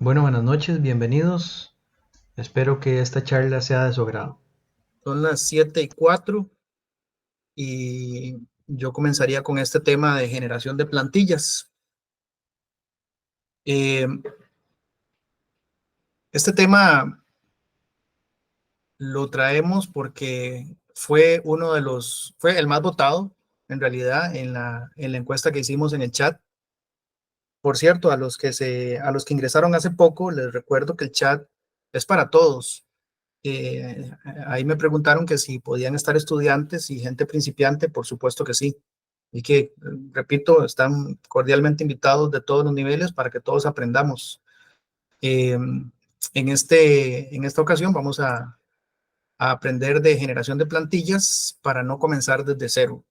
Bueno, buenas noches, bienvenidos. Espero que esta charla sea de su agrado. Son las 7:04 y yo comenzaría con este tema de generación de plantillas. Eh, este tema lo traemos porque fue el más votado en realidad en la encuesta que hicimos en el chat. Por cierto, a los que ingresaron hace poco, les recuerdo que el chat es para todos. Ahí me preguntaron que si podían estar estudiantes y gente principiante, por supuesto que sí. Y que, repito, están cordialmente invitados de todos los niveles para que todos aprendamos. En esta ocasión vamos a aprender de generación de plantillas para no comenzar desde cero.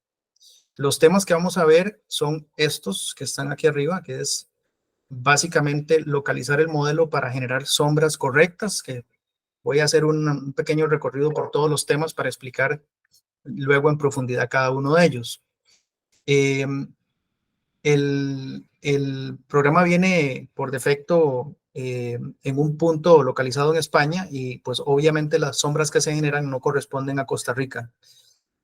Los temas que vamos a ver son estos que están aquí arriba, que es básicamente localizar el modelo para generar sombras correctas, que voy a hacer un pequeño recorrido por todos los temas para explicar luego en profundidad cada uno de ellos. Eh, el programa viene por defecto en un punto localizado en España y pues obviamente las sombras que se generan no corresponden a Costa Rica.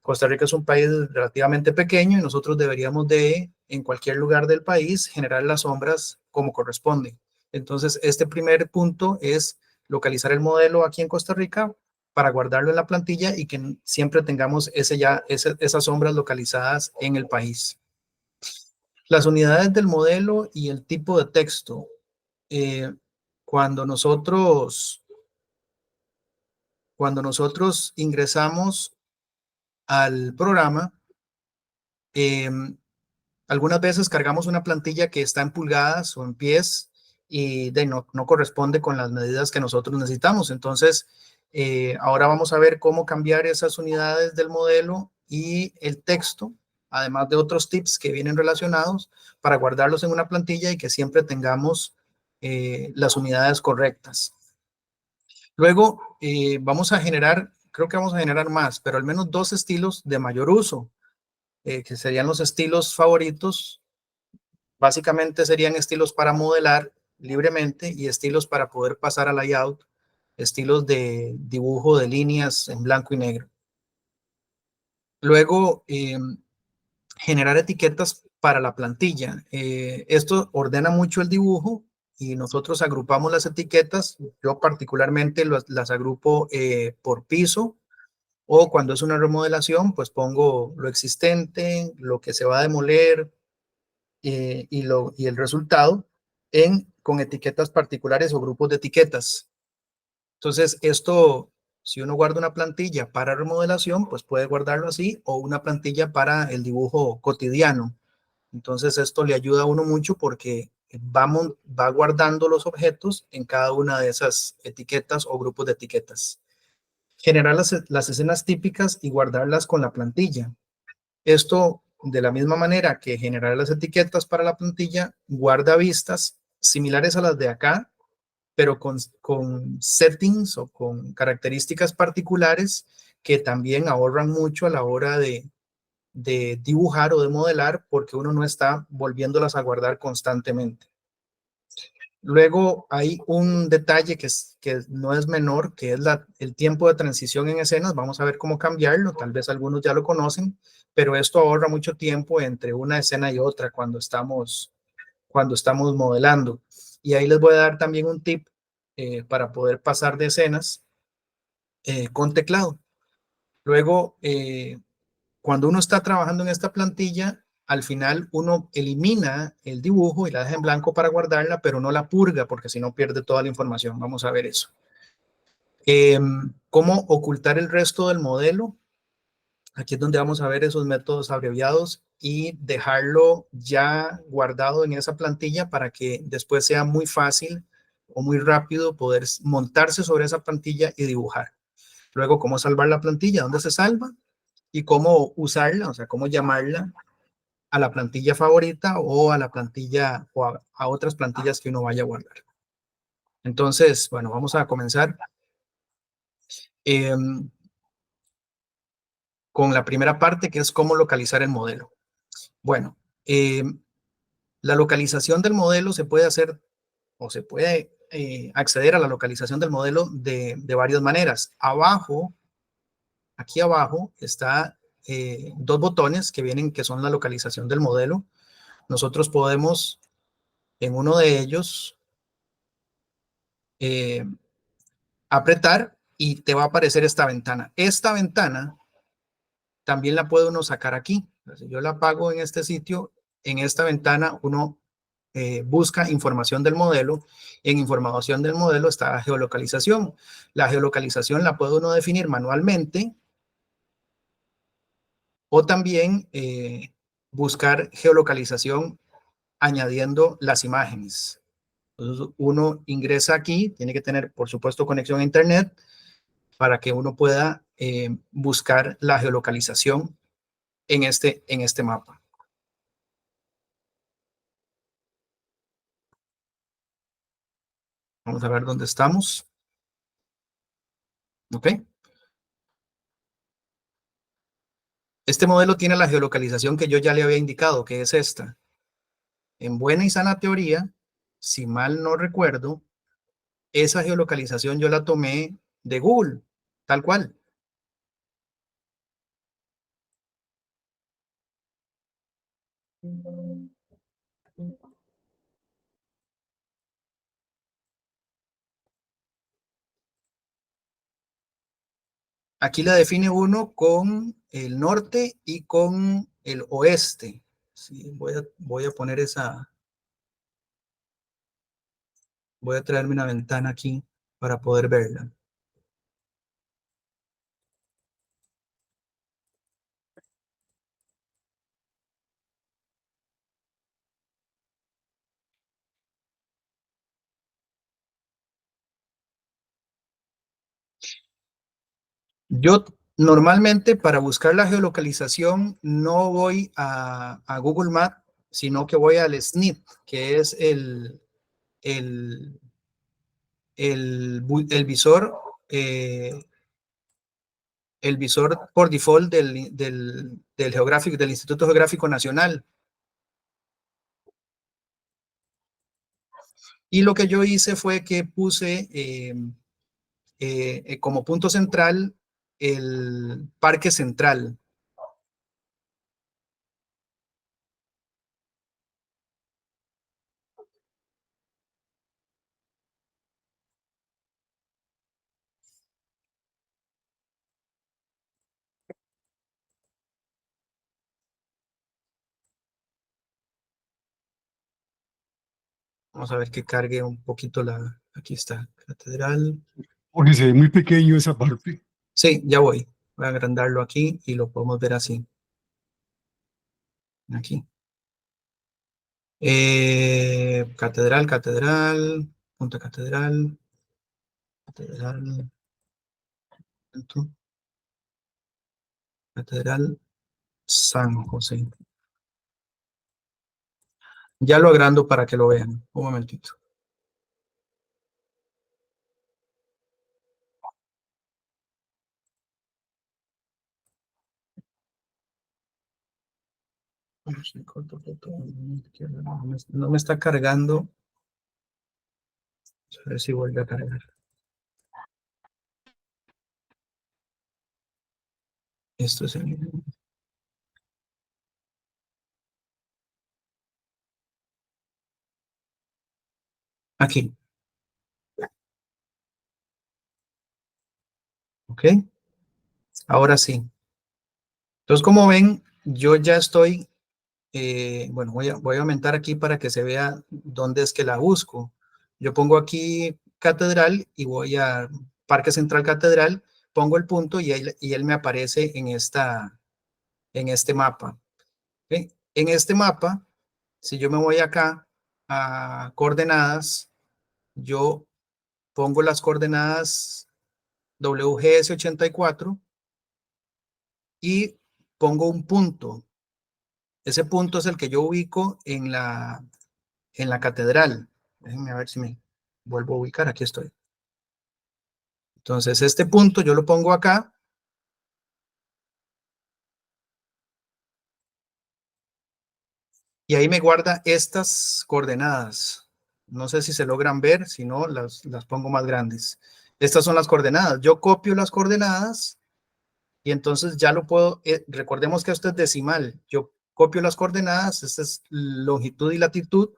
Costa Rica es un país relativamente pequeño y nosotros deberíamos de, en cualquier lugar del país, generar las sombras como corresponde. Entonces, este primer punto es localizar el modelo aquí en Costa Rica para guardarlo en la plantilla y que siempre tengamos esas sombras localizadas en el país. Las unidades del modelo y el tipo de texto. Eh, cuando nosotros, cuando nosotros ingresamos al programa, eh, algunas veces cargamos una plantilla que está en pulgadas o en pies y no corresponde con las medidas que nosotros necesitamos. Entonces, ahora vamos a ver cómo cambiar esas unidades del modelo y el texto, además de otros tips que vienen relacionados, para guardarlos en una plantilla y que siempre tengamos las unidades correctas. Luego vamos a generar, creo que vamos a generar más, pero al menos dos estilos de mayor uso, que serían los estilos favoritos. Básicamente serían estilos para modelar libremente y estilos para poder pasar a layout, estilos de dibujo de líneas en blanco y negro. Luego, generar etiquetas para la plantilla. Esto ordena mucho el dibujo y nosotros agrupamos las etiquetas. Yo particularmente las agrupo por piso, o cuando es una remodelación, pues pongo lo existente, lo que se va a demoler, y el resultado con etiquetas particulares o grupos de etiquetas. Entonces, esto, si uno guarda una plantilla para remodelación, pues puede guardarlo así, o una plantilla para el dibujo cotidiano. Entonces, esto le ayuda a uno mucho porque va guardando los objetos en cada una de esas etiquetas o grupos de etiquetas. Generar las escenas típicas y guardarlas con la plantilla. Esto, de la misma manera que generar las etiquetas para la plantilla, guarda vistas similares a las de acá, pero con settings o con características particulares que también ahorran mucho a la hora de dibujar o de modelar, porque uno no está volviéndolas a guardar constantemente. Luego hay un detalle que no es menor, que es el tiempo de transición en escenas. Vamos a ver cómo cambiarlo. Tal vez algunos ya lo conocen, pero esto ahorra mucho tiempo entre una escena y otra cuando estamos modelando. Y ahí les voy a dar también un tip para poder pasar de escenas con teclado. Luego, cuando uno está trabajando en esta plantilla, al final uno elimina el dibujo y la deja en blanco para guardarla, pero no la purga porque si no pierde toda la información. Vamos a ver eso. ¿Cómo ocultar el resto del modelo? Aquí es donde vamos a ver esos métodos abreviados y dejarlo ya guardado en esa plantilla para que después sea muy fácil o muy rápido poder montarse sobre esa plantilla y dibujar. Luego, cómo salvar la plantilla, dónde se salva y cómo usarla, o sea, cómo llamarla a la plantilla favorita o a la plantilla o a otras plantillas que uno vaya a guardar. Entonces, bueno, vamos a comenzar eh, con la primera parte, que es cómo localizar el modelo. Bueno, la localización del modelo se puede hacer o se puede acceder a la localización del modelo de varias maneras. Abajo, aquí abajo, está dos botones que vienen, que son la localización del modelo. Nosotros podemos, en uno de ellos, apretar y te va a aparecer esta ventana. Esta ventana también la puede uno sacar aquí. Si yo la apago en este sitio, en esta ventana uno busca información del modelo. En información del modelo está la geolocalización. La geolocalización la puede uno definir manualmente o también buscar geolocalización añadiendo las imágenes. Entonces uno ingresa aquí, tiene que tener por supuesto conexión a internet para que uno pueda buscar la geolocalización en este mapa. Vamos a ver dónde estamos. ¿Ok? Este modelo tiene la geolocalización que yo ya le había indicado, que es esta. En buena y sana teoría, si mal no recuerdo, esa geolocalización yo la tomé de Google, tal cual. Aquí la define uno con el norte y con el oeste. Sí, voy a poner esa, voy a traerme una ventana aquí para poder verla. Yo normalmente para buscar la geolocalización no voy a Google Maps, sino que voy al SNP, que es el, el visor, eh, el visor por default del geográfico, del Instituto Geográfico Nacional. Y lo que yo hice fue que puse como punto central el Parque Central. Vamos a ver que cargue un poquito la... Aquí está, Catedral. Porque se ve muy pequeño esa parte. Sí, ya voy. Voy a agrandarlo aquí y lo podemos ver así. Aquí. Catedral, Catedral, Punta Catedral, Catedral, Catedral San José. Ya lo agrando para que lo vean. Un momentito. No me está cargando. A ver si vuelve a cargar. Esto es el... Aquí. ¿Ok? Ahora sí. Entonces, como ven, yo ya estoy... bueno, voy a aumentar aquí para que se vea dónde es que la busco. Yo pongo aquí Catedral y voy a Parque Central Catedral, pongo el punto y él me aparece en este mapa. ¿Ok? En este mapa, si yo me voy acá a coordenadas, yo pongo las coordenadas WGS 84 y pongo un punto. Ese punto es el que yo ubico en la catedral. Déjenme a ver si me vuelvo a ubicar. Aquí estoy. Entonces, este punto yo lo pongo acá. Y ahí me guarda estas coordenadas. No sé si se logran ver, si no, las pongo más grandes. Estas son las coordenadas. Yo copio las coordenadas y entonces ya lo puedo, recordemos que esto es decimal. Yo copio las coordenadas, esta es longitud y latitud,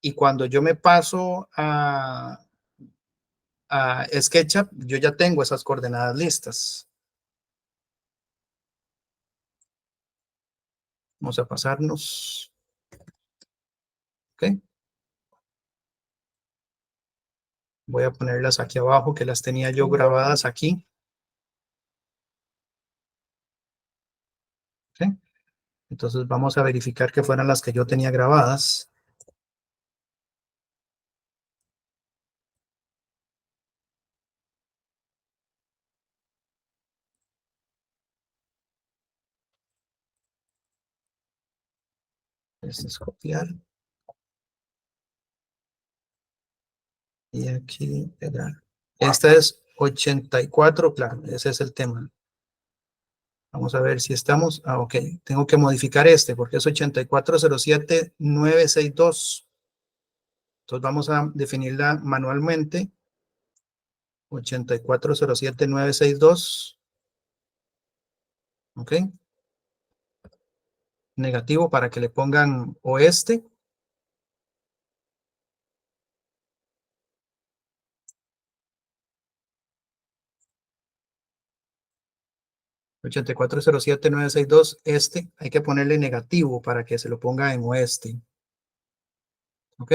y cuando yo me paso a SketchUp, yo ya tengo esas coordenadas listas. Vamos a pasarnos. Ok. Voy a ponerlas aquí abajo, que las tenía yo grabadas aquí. Ok. Entonces vamos a verificar que fueran las que yo tenía grabadas. Este es copiar. Y aquí pegar. Esta es 84, claro, ese es el tema. Vamos a ver si estamos. Ah, ok. Tengo que modificar este porque es 8407962. Entonces vamos a definirla manualmente. 8407962. Ok. Negativo para que le pongan oeste. (8407962) este, hay que ponerle negativo para que se lo ponga en oeste. ¿Ok?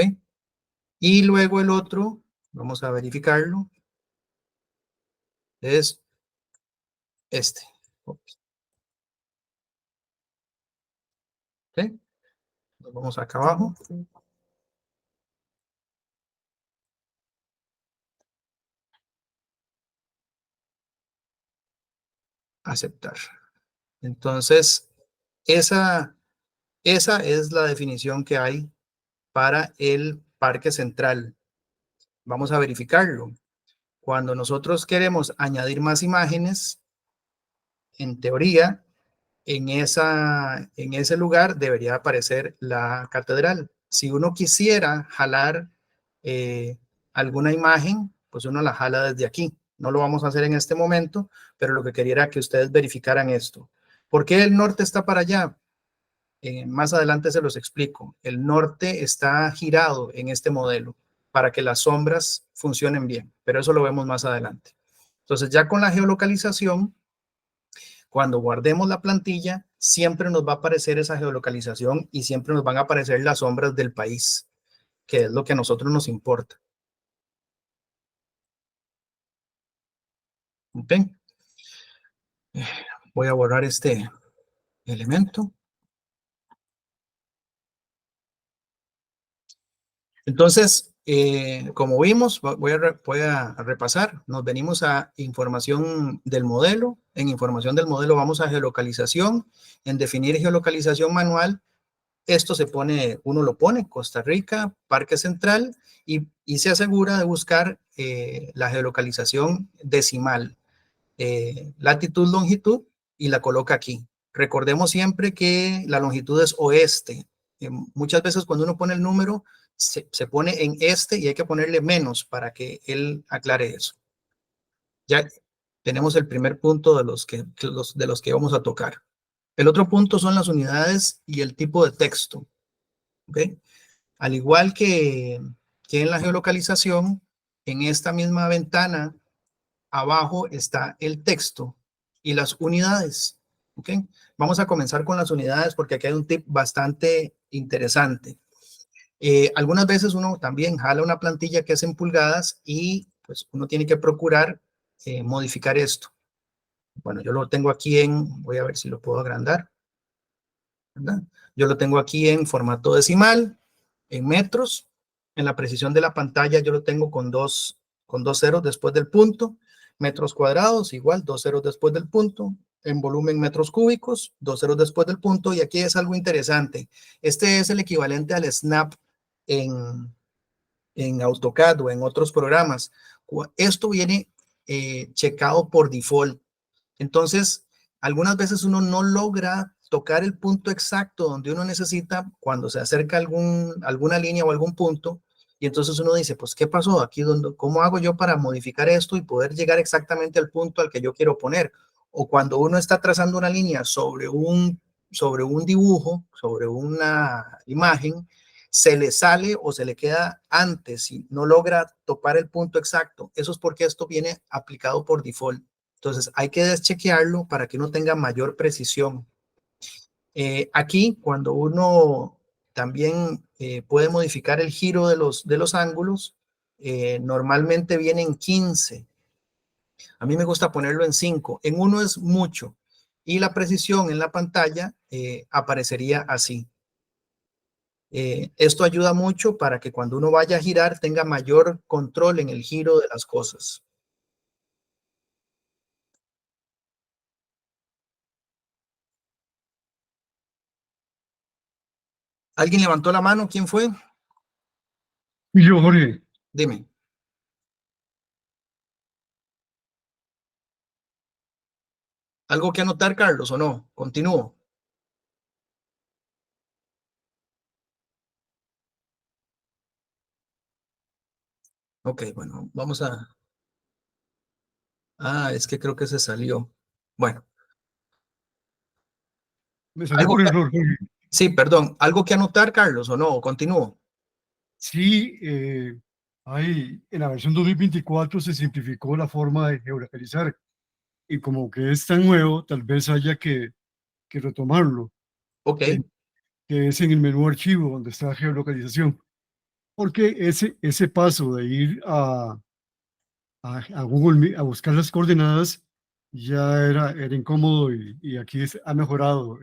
Y luego el otro, vamos a verificarlo, es este. ¿Ok? Nos vamos acá abajo. Aceptar. Entonces, esa es la definición que hay para el Parque Central. Vamos a verificarlo. Cuando nosotros queremos añadir más imágenes, en teoría, en ese lugar debería aparecer la catedral. Si uno quisiera jalar alguna imagen, pues uno la jala desde aquí. No lo vamos a hacer en este momento, pero lo que quería era que ustedes verificaran esto. ¿Por qué el norte está para allá? Más adelante se los explico. El norte está girado en este modelo para que las sombras funcionen bien, pero eso lo vemos más adelante. Entonces, ya con la geolocalización, cuando guardemos la plantilla, siempre nos va a aparecer esa geolocalización y siempre nos van a aparecer las sombras del país, que es lo que a nosotros nos importa. ¿Ok? Voy a borrar este elemento. Entonces, como vimos, voy a repasar. Nos venimos a información del modelo. En información del modelo vamos a geolocalización. En definir geolocalización manual, esto se pone, uno lo pone, Costa Rica, Parque Central, y se asegura de buscar la geolocalización decimal, latitud, longitud, y la coloca aquí. Recordemos siempre que la longitud es oeste. Muchas veces cuando uno pone el número, se pone en este y hay que ponerle menos para que él aclare eso. Ya tenemos el primer punto de los que vamos a tocar. El otro punto son las unidades y el tipo de texto. ¿Okay? Al igual que en la geolocalización, en esta misma ventana, abajo está el texto y las unidades. ¿Okay? Vamos a comenzar con las unidades porque aquí hay un tip bastante interesante. Algunas veces uno también jala una plantilla que es en pulgadas y pues uno tiene que procurar modificar esto. Bueno, yo lo tengo aquí voy a ver si lo puedo agrandar, ¿verdad? Yo lo tengo aquí en formato decimal, en metros. En la precisión de la pantalla yo lo tengo con dos ceros después del punto. Metros cuadrados, igual, 2 ceros después del punto. En volumen metros cúbicos, 2 ceros después del punto. Y aquí es algo interesante. Este es el equivalente al snap en AutoCAD o en otros programas. Esto viene checado por default. Entonces, algunas veces uno no logra tocar el punto exacto donde uno necesita cuando se acerca alguna línea o algún punto, Y entonces uno dice, pues, ¿qué pasó aquí? ¿Cómo hago yo para modificar esto y poder llegar exactamente al punto al que yo quiero poner? O cuando uno está trazando una línea sobre un dibujo, sobre una imagen, se le sale o se le queda antes y no logra topar el punto exacto. Eso es porque esto viene aplicado por default. Entonces hay que deschequearlo para que uno tenga mayor precisión. Aquí, cuando uno también puede modificar el giro de los ángulos, normalmente viene en 15. A mí me gusta ponerlo en 5. En 1 es mucho. Y la precisión en la pantalla aparecería así. Esto ayuda mucho para que cuando uno vaya a girar tenga mayor control en el giro de las cosas. ¿Alguien levantó la mano? ¿Quién fue? Y yo, Jorge, Dime. ¿Algo que anotar, Carlos, o no? Continúo. Ok, bueno, vamos a... Ah, es que creo que se salió. Bueno, me salió algo por que... error, Jorge. Sí, perdón. ¿Algo que anotar, Carlos, o no? Continúo. Sí, en la versión 2024 se simplificó la forma de geolocalizar y como que es tan nuevo, tal vez haya que retomarlo, Ok, que es en el menú archivo donde está geolocalización, porque ese paso de ir a Google a buscar las coordenadas ya era incómodo y aquí ha mejorado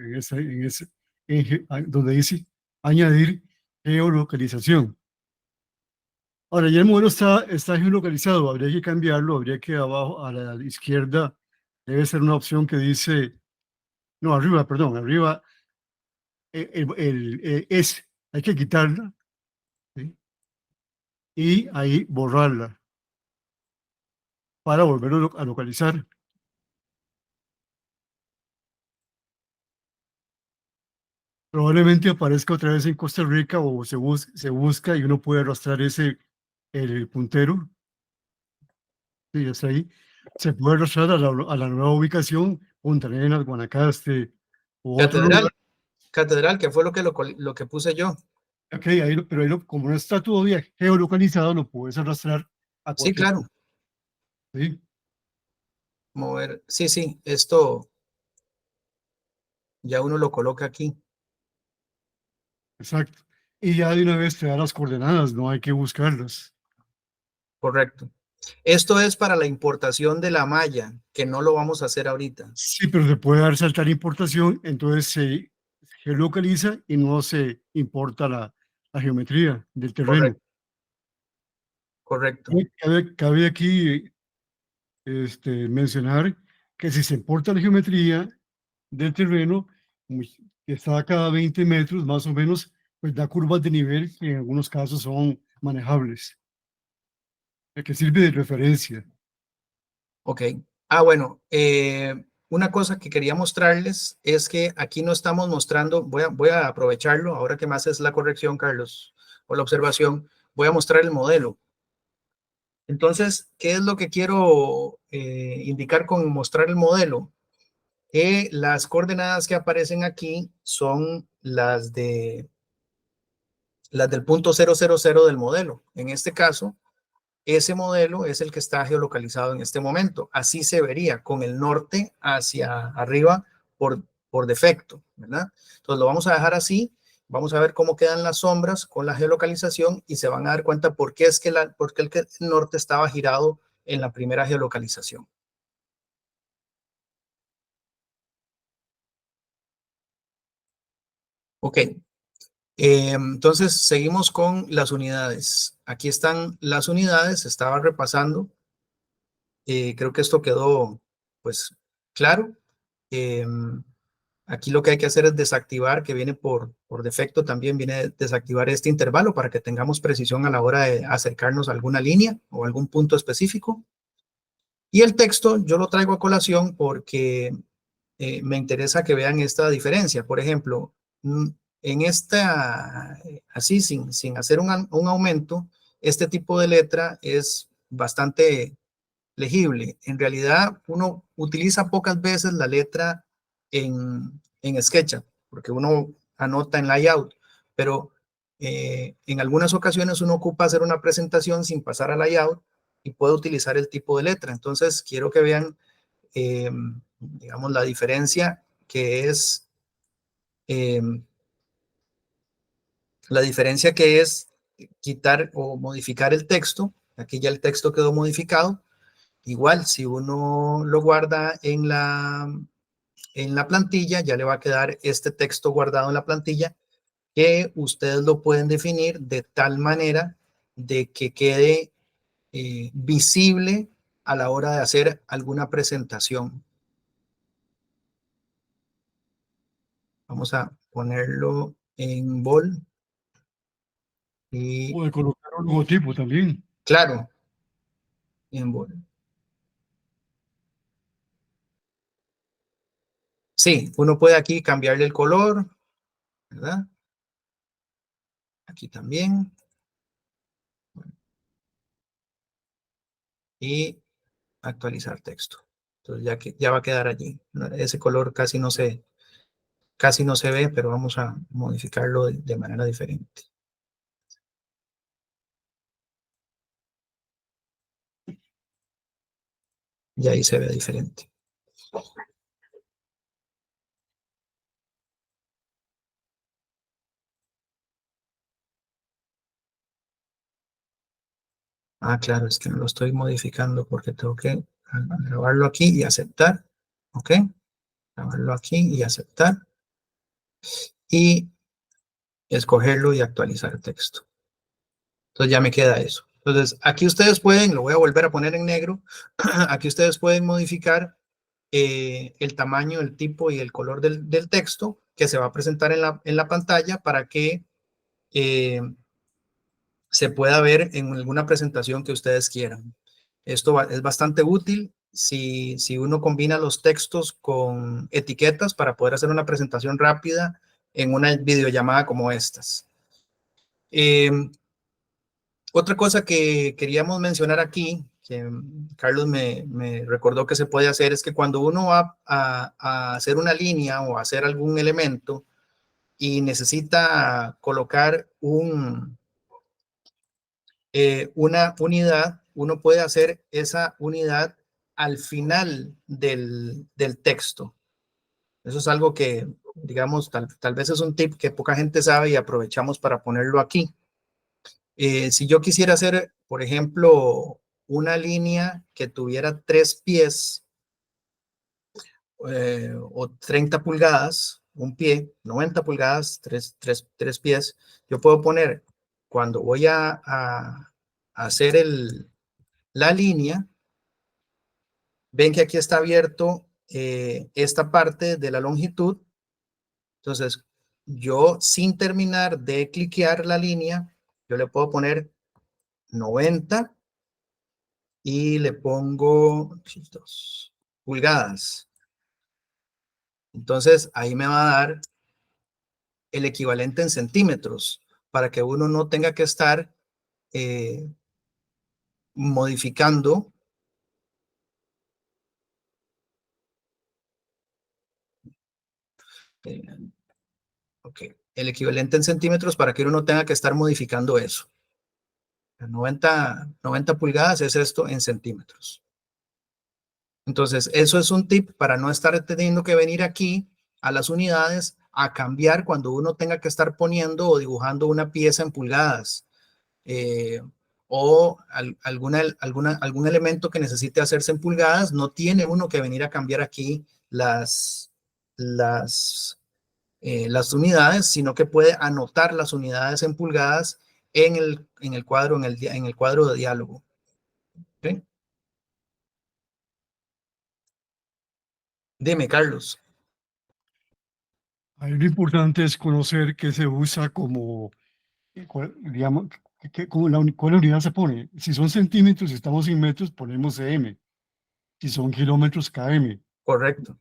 donde dice añadir geolocalización. Ahora, ya el modelo está geolocalizado, habría que cambiarlo, habría que abajo a la izquierda debe ser una opción que dice, no, arriba, perdón, arriba hay que quitarla, ¿sí? Y ahí borrarla para volverlo a localizar. Probablemente aparezca otra vez en Costa Rica o se busca y uno puede arrastrar el puntero. Sí, está ahí. Se puede arrastrar a la nueva ubicación, Punta Arenas, Guanacaste o otro catedral, lugar. catedral, que fue lo que puse yo. Ok, pero como no está todavía geolocalizado, lo puedes arrastrar a Sí, cualquier claro. punto. ¿Sí? Mover. Sí, sí, esto ya uno lo coloca aquí. Exacto. Y ya de una vez te da las coordenadas, no hay que buscarlas. Correcto. Esto es para la importación de la malla, que no lo vamos a hacer ahorita. Sí, pero se puede dar saltar importación, entonces se geolocaliza y no se importa la geometría del terreno. Correcto, correcto. Cabe aquí mencionar que si se importa la geometría del terreno, que está a cada 20 metros más o menos, pues da curvas de nivel que en algunos casos son manejables, que sirve de referencia. Ok. Ah, bueno, una cosa que quería mostrarles es que aquí no estamos mostrando, voy a aprovecharlo, ahora que más es la corrección, Carlos, o la observación, voy a mostrar el modelo. Entonces, ¿qué es lo que quiero indicar con mostrar el modelo? Las coordenadas que aparecen aquí son las del punto 000 del modelo. En este caso, ese modelo es el que está geolocalizado en este momento. Así se vería con el norte hacia arriba por defecto, ¿verdad? Entonces lo vamos a dejar así. Vamos a ver cómo quedan las sombras con la geolocalización y se van a dar cuenta por qué es que por qué el norte estaba girado en la primera geolocalización. Ok, entonces seguimos con las unidades. Aquí están las unidades, estaba repasando. Creo que esto quedó pues claro. Aquí lo que hay que hacer es desactivar, que viene por defecto también, viene desactivar este intervalo para que tengamos precisión a la hora de acercarnos a alguna línea o algún punto específico. Y el texto yo lo traigo a colación porque me interesa que vean esta diferencia. Por ejemplo, en esta, así sin hacer un aumento, este tipo de letra es bastante legible. En realidad, uno utiliza pocas veces la letra en SketchUp, porque uno anota en layout, pero en algunas ocasiones uno ocupa hacer una presentación sin pasar a layout y puede utilizar el tipo de letra. Entonces, quiero que vean, digamos, la diferencia que es, quitar o modificar el texto. Aquí ya el texto quedó modificado. Igual, si uno lo guarda en la plantilla, ya le va a quedar este texto guardado en la plantilla, que ustedes lo pueden definir de tal manera de que quede visible a la hora de hacer alguna presentación. Vamos a ponerlo en bold. Y Puede colocar un logotipo también. claro, en bold. Sí, uno puede aquí cambiarle el color, ¿verdad? Aquí también. Y actualizar texto. Entonces ya va a quedar allí. Ese color casi no se ve, pero vamos a modificarlo de manera diferente. Y ahí se ve diferente. Ah, claro, es que no lo estoy modificando porque tengo que grabarlo aquí y aceptar. ¿Ok? Grabarlo aquí y aceptar. Y escogerlo y actualizar el texto. Entonces ya me queda eso. Entonces aquí ustedes pueden, lo voy a volver a poner en negro, aquí ustedes pueden modificar el tamaño, el tipo y el color del texto que se va a presentar en la pantalla para que se pueda ver en alguna presentación que ustedes quieran. Esto es bastante útil si uno combina los textos con etiquetas para poder hacer una presentación rápida en una videollamada como estas. Otra cosa que queríamos mencionar aquí, que Carlos me recordó que se puede hacer, es que cuando uno va a hacer una línea o a hacer algún elemento y necesita colocar una unidad, uno puede hacer esa unidad al final del texto. Eso es algo que, digamos, tal vez es un tip que poca gente sabe y aprovechamos para ponerlo aquí. Si yo quisiera hacer, por ejemplo, una línea que tuviera 3 pies o 30 pulgadas, un pie, 90 pulgadas, 3 pies, yo puedo poner, cuando voy a hacer la línea, ven que aquí está abierto esta parte de la longitud. Entonces, yo sin terminar de cliquear la línea, yo le puedo poner 90 y le pongo 2 pulgadas. Entonces, ahí me va a dar el equivalente en centímetros para que uno no tenga que estar modificando. Ok, el equivalente en centímetros para que uno no tenga que estar modificando eso. 90 pulgadas es esto en centímetros. Entonces, eso es un tip para no estar teniendo que venir aquí a las unidades a cambiar cuando uno tenga que estar poniendo o dibujando una pieza en pulgadas o algún elemento que necesite hacerse en pulgadas. No tiene uno que venir a cambiar aquí las unidades, sino que puede anotar las unidades en pulgadas en el cuadro de diálogo. ¿Okay? Dime, Carlos. Ahí lo importante es conocer qué se usa como, digamos, cuál unidad se pone. Si son centímetros, si estamos en metros, ponemos cm. Si son kilómetros, km. Correcto.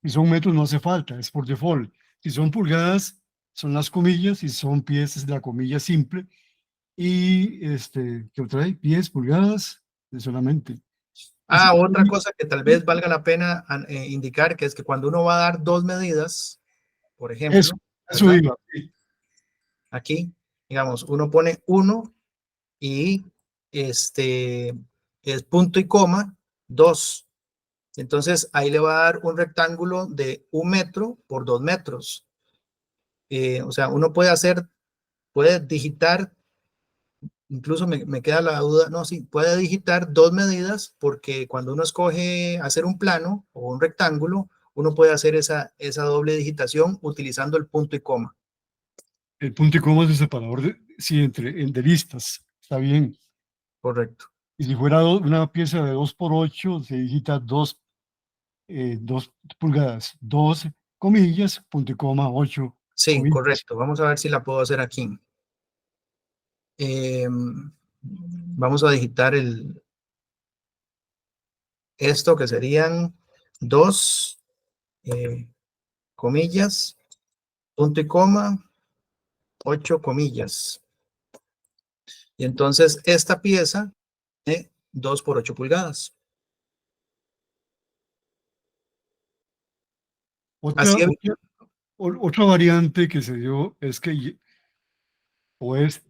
Si son metros, no hace falta, es por default. Si son pulgadas, son las comillas. Si son pies, es la comilla simple. Y ¿qué otra hay? 10 pulgadas solamente. Ah, otra Y- cosa que tal vez valga la pena indicar, que es que cuando uno va a dar dos medidas, por Eso, ejemplo, eso ¿verdad? iba. Sí. Aquí, digamos, uno pone 1 y este es punto y coma 2. Entonces ahí le va a dar un rectángulo de 1 metro por 2 metros. O sea, uno puede digitar, incluso me queda la duda, no, sí, puede digitar dos medidas porque cuando uno escoge hacer un plano o un rectángulo, uno puede hacer esa doble digitación utilizando el punto y coma. El punto y coma es el separador sí, de listas. Está bien. Correcto. Y si fuera una pieza de 2 por 8 se digita 2 pulgadas, 2 comillas, punto y coma, 8 Sí, comillas. correcto. Vamos a ver si la puedo hacer aquí. Vamos a digitar esto que serían 2 comillas, punto y coma, 8 comillas. Y entonces esta pieza de 2 por 8 pulgadas. Otra, Así es. otra, otra variante que se dio es que puedes,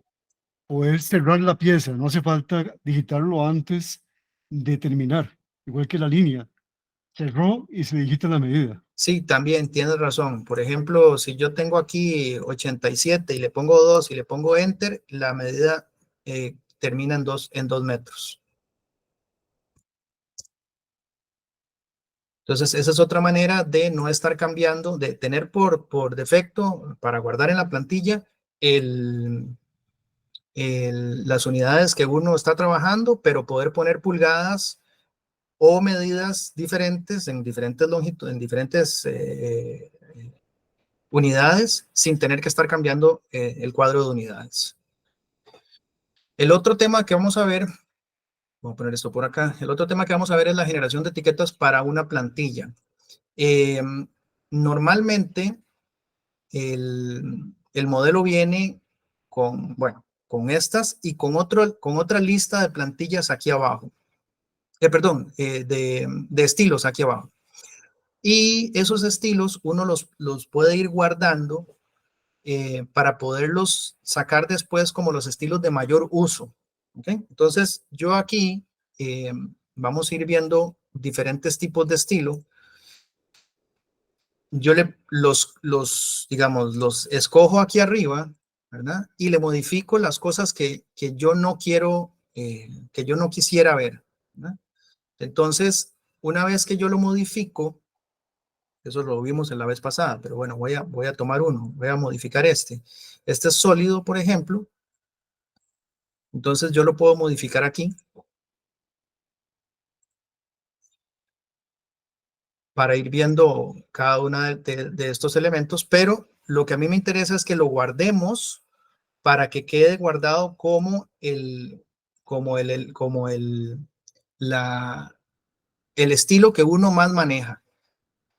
puedes cerrar la pieza, no hace falta digitarlo antes de terminar, igual que la línea. Cerró y se digita la medida. Sí, también tienes razón. Por ejemplo, si yo tengo aquí 87 y le pongo 2 y le pongo enter, la medida termina en 2 metros. Entonces, esa es otra manera de no estar cambiando, de tener por defecto, para guardar en la plantilla, las unidades que uno está trabajando, pero poder poner pulgadas o medidas diferentes en diferentes longitudes, en diferentes unidades, sin tener que estar cambiando el cuadro de unidades. El otro tema que vamos a ver, voy a poner esto por acá, el otro tema que vamos a ver es la generación de etiquetas para una plantilla. Normalmente, el modelo viene con, bueno, con estas y con otra lista de plantillas aquí abajo. Perdón, de estilos aquí abajo. Y esos estilos uno los puede ir guardando para poderlos sacar después como los estilos de mayor uso. ¿Okay? Entonces, yo aquí vamos a ir viendo diferentes tipos de estilo. Yo digamos, los escojo aquí arriba, ¿verdad? Y le modifico las cosas que yo no quiero, que yo no quisiera ver, ¿verdad? Entonces, una vez que yo lo modifico, eso lo vimos en la vez pasada, pero bueno, voy a tomar uno, voy a modificar este. Este es sólido, por ejemplo. Entonces yo lo puedo modificar aquí para ir viendo cada uno de estos elementos, pero lo que a mí me interesa es que lo guardemos para que quede guardado el estilo que uno más maneja.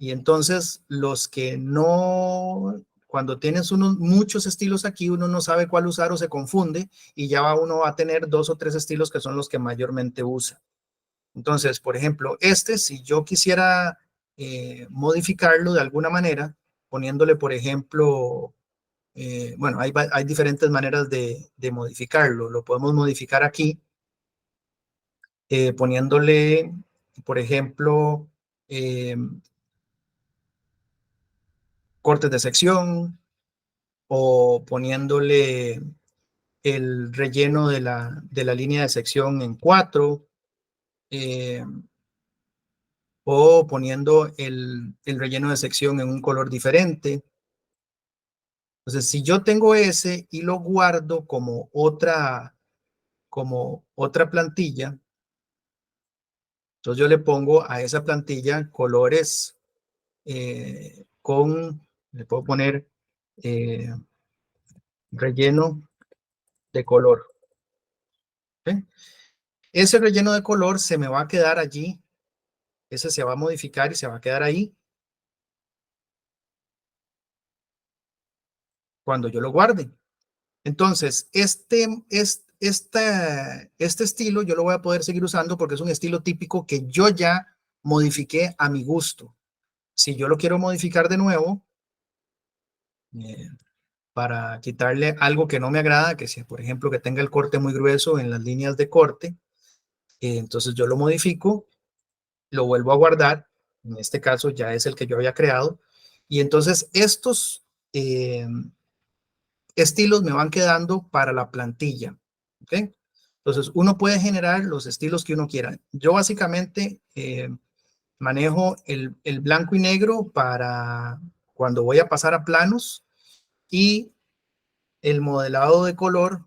Y entonces los que no, cuando tienes muchos estilos aquí, uno no sabe cuál usar o se confunde y ya uno va a tener 2 o 3 estilos que son los que mayormente usa. Entonces, por ejemplo, si yo quisiera modificarlo de alguna manera, poniéndole, por ejemplo, bueno, hay diferentes maneras de modificarlo. Lo podemos modificar aquí, poniéndole, por ejemplo, cortes de sección o poniéndole el relleno de la línea de sección en 4, o poniendo el relleno de sección en un color diferente. Entonces, si yo tengo ese y lo guardo como otra plantilla, entonces yo le pongo a esa plantilla colores le puedo poner eh, relleno de color. ¿Okay? Ese relleno de color se me va a quedar allí, ese se va a modificar y se va a quedar ahí cuando yo lo guarde. Entonces, este estilo yo lo voy a poder seguir usando porque es un estilo típico que yo ya modifiqué a mi gusto. Si yo lo quiero modificar de nuevo, para quitarle algo que no me agrada, que sea, por ejemplo, que tenga el corte muy grueso en las líneas de corte, entonces yo lo modifico, lo vuelvo a guardar, en este caso ya es el que yo había creado, y entonces estos estilos me van quedando para la plantilla, ¿ok? Entonces uno puede generar los estilos que uno quiera. Yo básicamente manejo el blanco y negro para cuando voy a pasar a planos y el modelado de color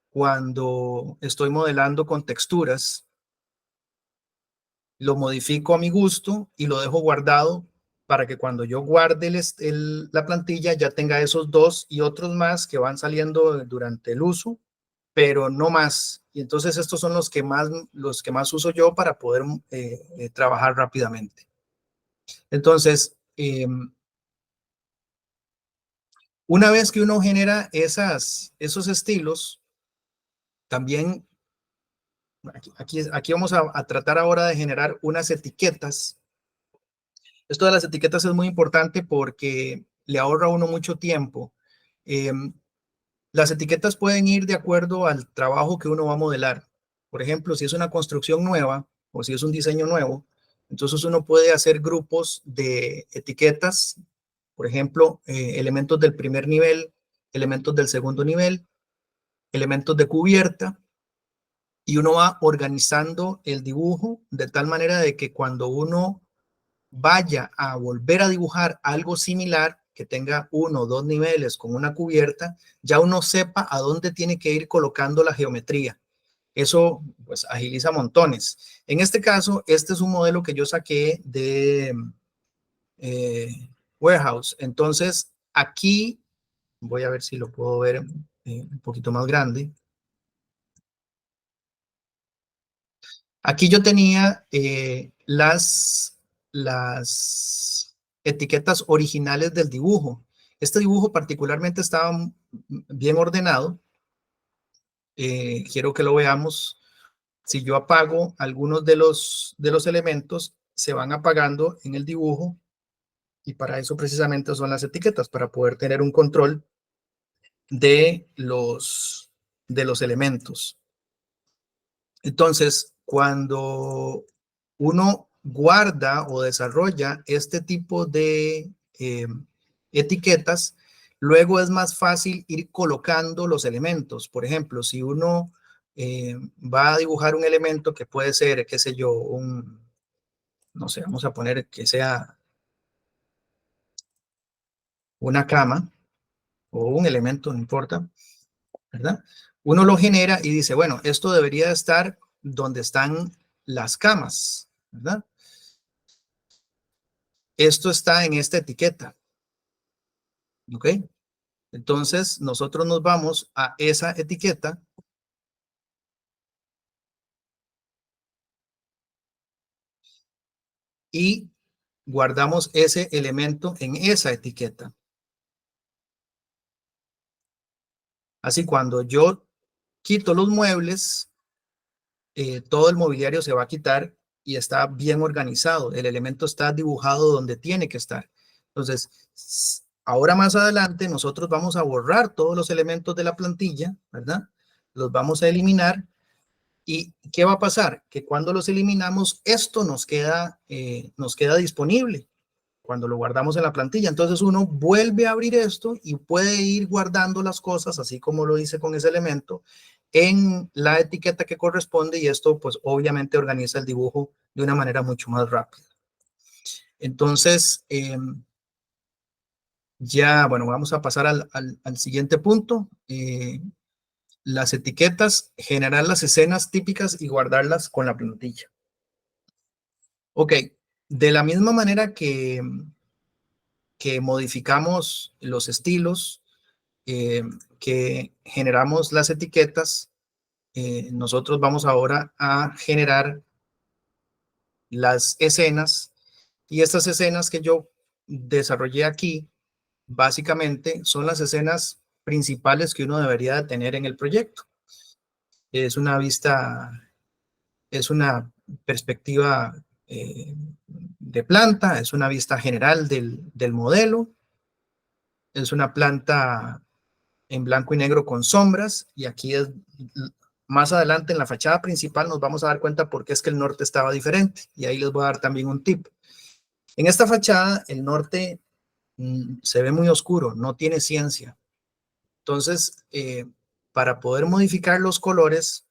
cuando estoy modelando con texturas. Lo modifico a mi gusto y lo dejo guardado para que cuando yo guarde la plantilla ya tenga esos dos y otros más que van saliendo durante el uso, pero no más. Y entonces estos son los que más uso yo para poder trabajar rápidamente. Entonces, una vez que uno genera esos estilos, también aquí vamos a tratar ahora de generar unas etiquetas. Esto de las etiquetas es muy importante porque le ahorra a uno mucho tiempo. Las etiquetas pueden ir de acuerdo al trabajo que uno va a modelar. Por ejemplo, si es una construcción nueva o si es un diseño nuevo, entonces uno puede hacer grupos de etiquetas, por ejemplo, elementos del primer nivel, elementos del segundo nivel, elementos de cubierta, y uno va organizando el dibujo de tal manera de que cuando uno vaya a volver a dibujar algo similar, que tenga uno o dos niveles con una cubierta, ya uno sepa a dónde tiene que ir colocando la geometría. Eso pues agiliza montones. En este caso, este es un modelo que yo saqué de Warehouse. Entonces, aquí voy a ver si lo puedo ver un poquito más grande. Aquí yo tenía las etiquetas originales del dibujo. Este dibujo particularmente estaba bien ordenado. Quiero que lo veamos. Si yo apago algunos de los elementos, se van apagando en el dibujo y para eso precisamente son las etiquetas, para poder tener un control de los elementos. Entonces, cuando uno guarda o desarrolla este tipo de etiquetas, luego es más fácil ir colocando los elementos. Por ejemplo, si uno va a dibujar un elemento que puede ser, qué sé yo, no sé, vamos a poner que sea una cama o un elemento, no importa, ¿verdad? Uno lo genera y dice, bueno, esto debería estar donde están las camas, ¿verdad? Esto está en esta etiqueta, ¿ok? Entonces, nosotros nos vamos a esa etiqueta y guardamos ese elemento en esa etiqueta. Así, cuando yo quito los muebles, todo el mobiliario se va a quitar y está bien organizado. El elemento está dibujado donde tiene que estar. Entonces, ahora más adelante nosotros vamos a borrar todos los elementos de la plantilla, ¿verdad? Los vamos a eliminar. ¿Y qué va a pasar? Que cuando los eliminamos, esto nos queda disponible cuando lo guardamos en la plantilla. Entonces uno vuelve a abrir esto y puede ir guardando las cosas, así como lo hice con ese elemento, en la etiqueta que corresponde y esto pues obviamente organiza el dibujo de una manera mucho más rápida. Entonces, ya, bueno, vamos a pasar al siguiente punto. Las etiquetas, generar las escenas típicas y guardarlas con la plantilla. Ok, de la misma manera que modificamos los estilos, que generamos las etiquetas, nosotros vamos ahora a generar las escenas y estas escenas que yo desarrollé aquí, básicamente son las escenas principales que uno debería tener en el proyecto. Es una perspectiva de planta, es una vista general del modelo, es una planta en blanco y negro con sombras, y aquí es más adelante en la fachada principal nos vamos a dar cuenta por qué es que el norte estaba diferente, y ahí les voy a dar también un tip. En esta fachada el norte se ve muy oscuro, no tiene ciencia. Entonces, para poder modificar los colores,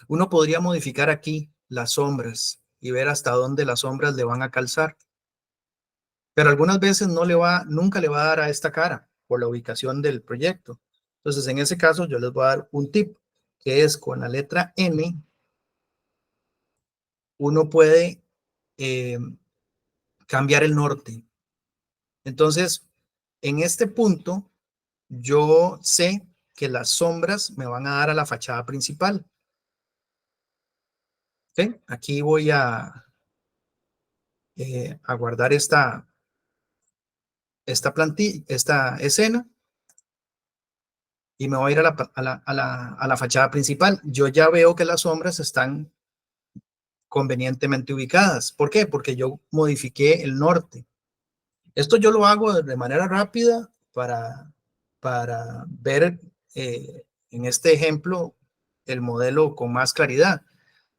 uno podría modificar aquí las sombras y ver hasta dónde las sombras le van a calzar. Pero algunas veces nunca le va a dar a esta cara por la ubicación del proyecto. Entonces, en ese caso, yo les voy a dar un tip, que es con la letra N, uno puede cambiar el norte. Entonces, en este punto, yo sé que las sombras me van a dar a la fachada principal. ¿Sí? Aquí voy a guardar esta escena, y me voy a ir a la fachada principal. Yo ya veo que las sombras están convenientemente ubicadas. ¿Por qué? Porque yo modifiqué el norte. Esto yo lo hago de manera rápida para ver en este ejemplo el modelo con más claridad.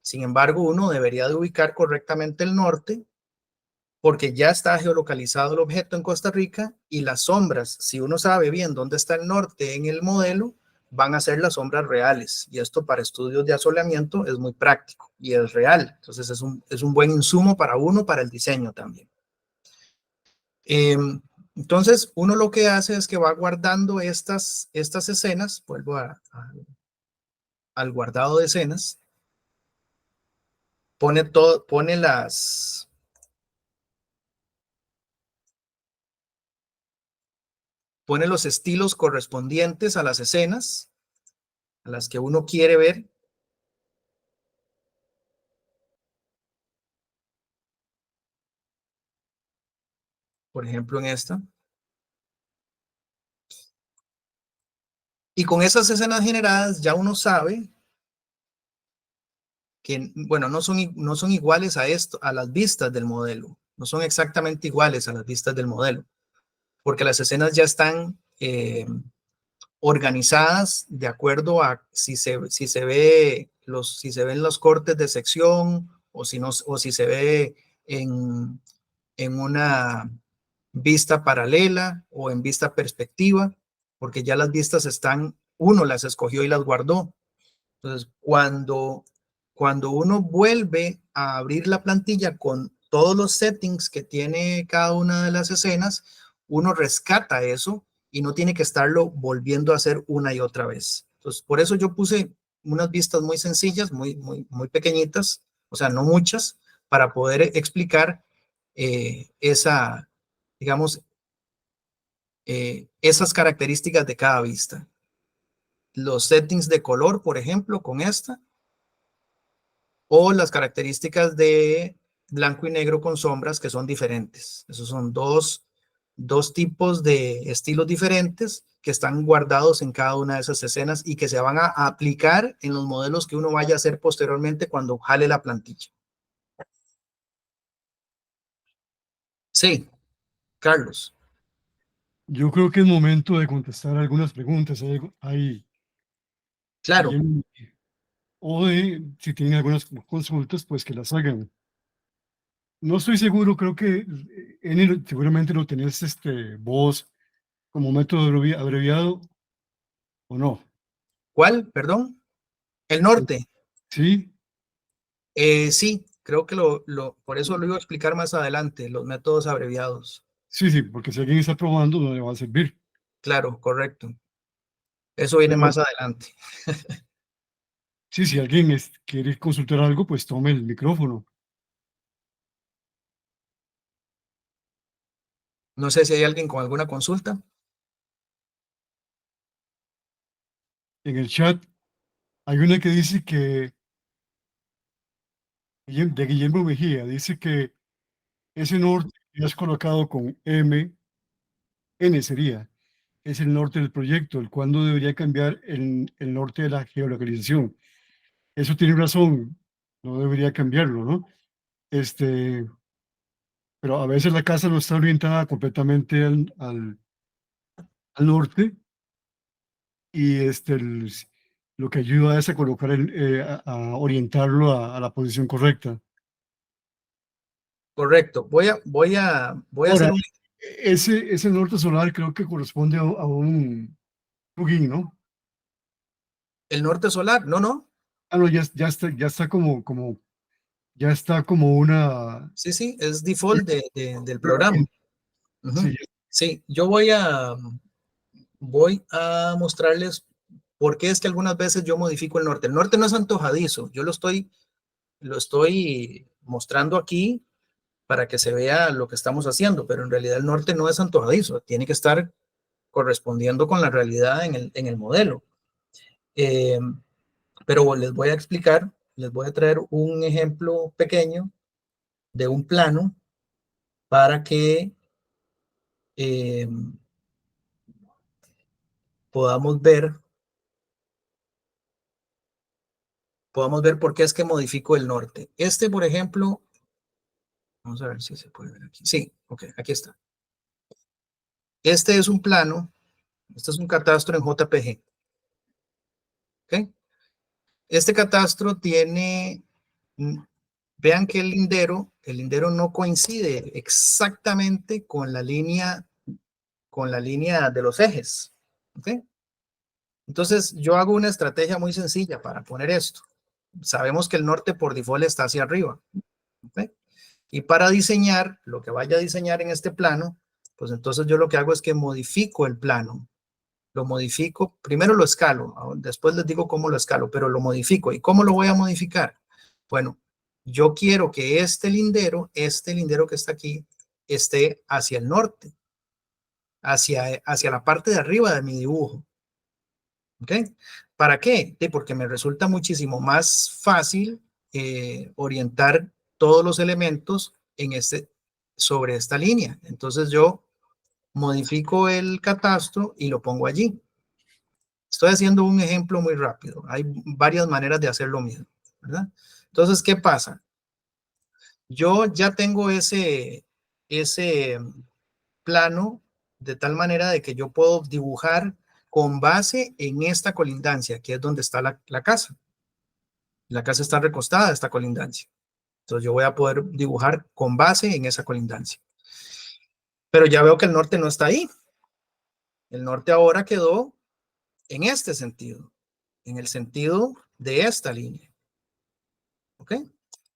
Sin embargo, uno debería de ubicar correctamente el norte, porque ya está geolocalizado el objeto en Costa Rica, y las sombras, si uno sabe bien dónde está el norte en el modelo, van a ser las sombras reales, y esto para estudios de asoleamiento es muy práctico y es real. Entonces es un buen insumo para uno, para el diseño también. Entonces uno lo que hace es que va guardando estas escenas. Vuelvo al guardado de escenas, pone los estilos correspondientes a las escenas a las que uno quiere ver. Por ejemplo, en esta. Y con esas escenas generadas ya uno sabe que, bueno, no son iguales a las vistas del modelo. No son exactamente iguales a las vistas del modelo, porque las escenas ya están organizadas de acuerdo a si se ven los cortes de sección, o si se ve en una vista paralela o en vista perspectiva, porque ya las vistas uno las escogió y las guardó. Entonces, cuando uno vuelve a abrir la plantilla con todos los settings que tiene cada una de las escenas, uno rescata eso y no tiene que estarlo volviendo a hacer una y otra vez. Entonces, por eso yo puse unas vistas muy sencillas, muy pequeñitas, o sea, no muchas, para poder explicar digamos, esas características de cada vista. Los settings de color, por ejemplo, con esta, o las características de blanco y negro con sombras, que son diferentes. Esos son dos tipos de estilos diferentes que están guardados en cada una de esas escenas y que se van a aplicar en los modelos que uno vaya a hacer posteriormente cuando jale la plantilla. Sí, Carlos. Yo creo que es momento de contestar algunas preguntas. Claro. O si tienen algunas consultas, pues que las hagan. No estoy seguro, creo que seguramente lo tenés vos como método abreviado, ¿o no? ¿Cuál? Perdón. El norte. Sí, Sí, creo que por eso lo iba a explicar más adelante, los métodos abreviados. sí, porque si alguien está probando, no le va a servir. Claro, correcto. Eso viene Pero más adelante. sí, si alguien quiere consultar algo, pues tome el micrófono. No sé si hay alguien con alguna consulta. En el chat hay una que dice que, de Guillermo Mejía, dice que ese norte que has colocado con M, N sería, es el norte del proyecto, el cuándo debería cambiar el norte de la geolocalización. Eso tiene razón, no debería cambiarlo, ¿no? Pero a veces la casa no está orientada completamente al norte y lo que ayuda es a colocar a orientarlo a la posición correcta. Correcto. Voy a hacer Ahora, un... ese norte solar creo que corresponde a un plugin, ¿no? El norte solar, no, no. Ah, no, ya está ya está como una... Sí, sí, es default del programa. Ujú. Sí, Sí, yo voy a mostrarles por qué es que algunas veces yo modifico el norte. El norte no es antojadizo, yo lo estoy mostrando aquí para que se vea lo que estamos haciendo, pero en realidad el norte no es antojadizo, tiene que estar correspondiendo con la realidad en el modelo. Eh, pero les voy a explicar, les voy a traer un ejemplo pequeño de un plano para que eh, podamos ver por qué es que modifico el norte. Por ejemplo, vamos a ver si se puede ver aquí. Sí, ok, aquí está. Este es un plano, este es un catastro en JPG. ¿Ok? Este catastro tiene, vean que el lindero no coincide exactamente con la línea de los ejes. ¿Ok? Entonces, yo hago una estrategia muy sencilla para poner esto. Sabemos que el norte por default está hacia arriba. ¿Ok? Y para diseñar, lo que vaya a diseñar en este plano, pues entonces yo lo que hago es que modifico el plano. Lo modifico, primero lo escalo, después les digo cómo lo escalo, pero lo modifico. ¿Y cómo lo voy a modificar? Bueno, yo quiero que este lindero que está aquí, esté hacia el norte, hacia la parte de arriba de mi dibujo. ¿Ok? ¿Para qué? Porque me resulta muchísimo más fácil orientar todos los elementos sobre esta línea. Entonces yo modifico el catastro y lo pongo allí. Estoy haciendo un ejemplo muy rápido. Hay varias maneras de hacer lo mismo, ¿verdad? Entonces, ¿qué pasa? Yo ya tengo ese plano de tal manera de que yo puedo dibujar con base en esta colindancia, que es donde está la casa. La casa está recostada a esta colindancia. Entonces yo voy a poder dibujar con base en esa colindancia. Pero ya veo que el norte no está ahí. El norte ahora quedó en este sentido, en el sentido de esta línea. ¿Ok?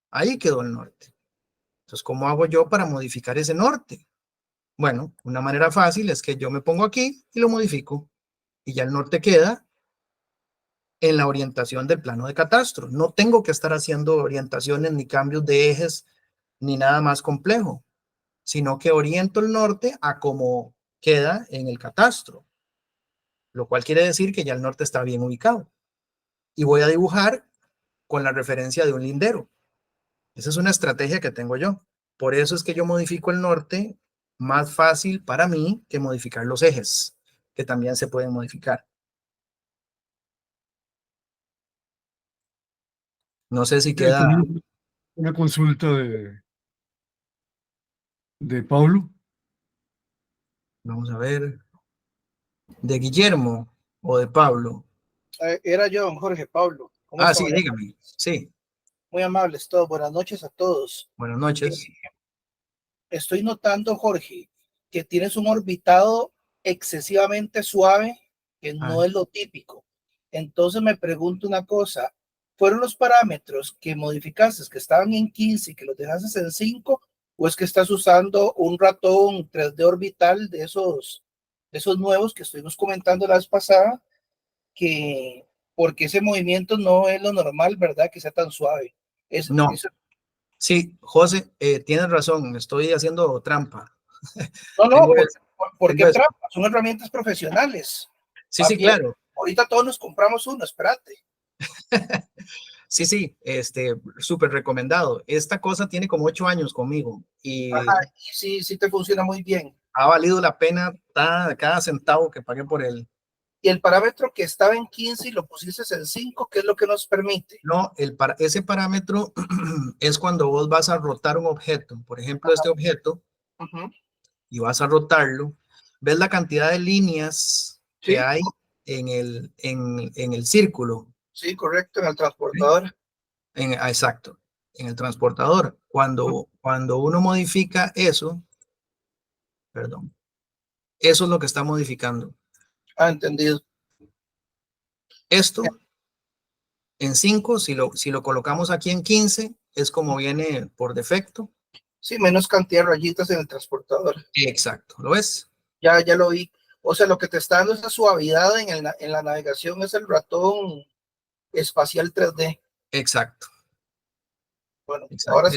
Ahí quedó el norte. Entonces, ¿cómo hago yo para modificar ese norte? Bueno, una manera fácil es que yo me pongo aquí y lo modifico. Y ya el norte queda en la orientación del plano de catastro. No tengo que estar haciendo orientaciones ni cambios de ejes ni nada más complejo, sino que oriento el norte a como queda en el catastro, lo cual quiere decir que ya el norte está bien ubicado. Y voy a dibujar con la referencia de un lindero. Esa es una estrategia que tengo yo. Por eso es que yo modifico el norte más fácil para mí que modificar los ejes, que también se pueden modificar. No sé si queda... una consulta de Pablo. Vamos a ver. ¿De Guillermo o de Pablo? Era yo, don Jorge Pablo. ¿Cómo Ah, está? sí, dígame. Sí, Muy amables todos. Buenas noches a todos. buenas noches. Estoy notando, Jorge, que tienes un orbitado excesivamente suave, que no es lo típico. Entonces me pregunto una cosa. ¿Fueron los parámetros que modificaste, que estaban en 15 y que los dejaste en 5? ¿O es que estás usando un ratón 3D orbital de esos nuevos que estuvimos comentando la vez pasada? Porque ese movimiento no es lo normal, ¿verdad? Que sea tan suave. No, sí, José, tienes razón, estoy haciendo trampa. No, Tengo, ¿por tengo qué eso. trampa? Son herramientas profesionales. Sí, Más sí, bien, claro. ahorita todos nos compramos uno, espérate. Sí, sí, súper recomendado. Esta cosa tiene como 8 años conmigo y Ajá, y sí te funciona muy bien. ha valido la pena cada centavo que pagué por él. Y el parámetro que estaba en 15 y lo pusiste en 5, ¿qué es lo que nos permite? No, ese parámetro es cuando vos vas a rotar un objeto. Por ejemplo, este objeto, y vas a rotarlo. ¿Ves la cantidad de líneas que Sí. hay en el círculo? Sí, correcto, en el transportador. Exacto, en el transportador. Cuando uno modifica eso, perdón, eso es lo que está modificando. Ah, entendido. Esto en 5, si lo colocamos aquí en 15, es como viene por defecto. Sí, menos cantidad de rayitas en el transportador. Exacto, ¿lo ves? Ya lo vi. O sea, lo que te está dando esa suavidad en la navegación es el ratón espacial 3D. Exacto. Bueno, Exacto. ahora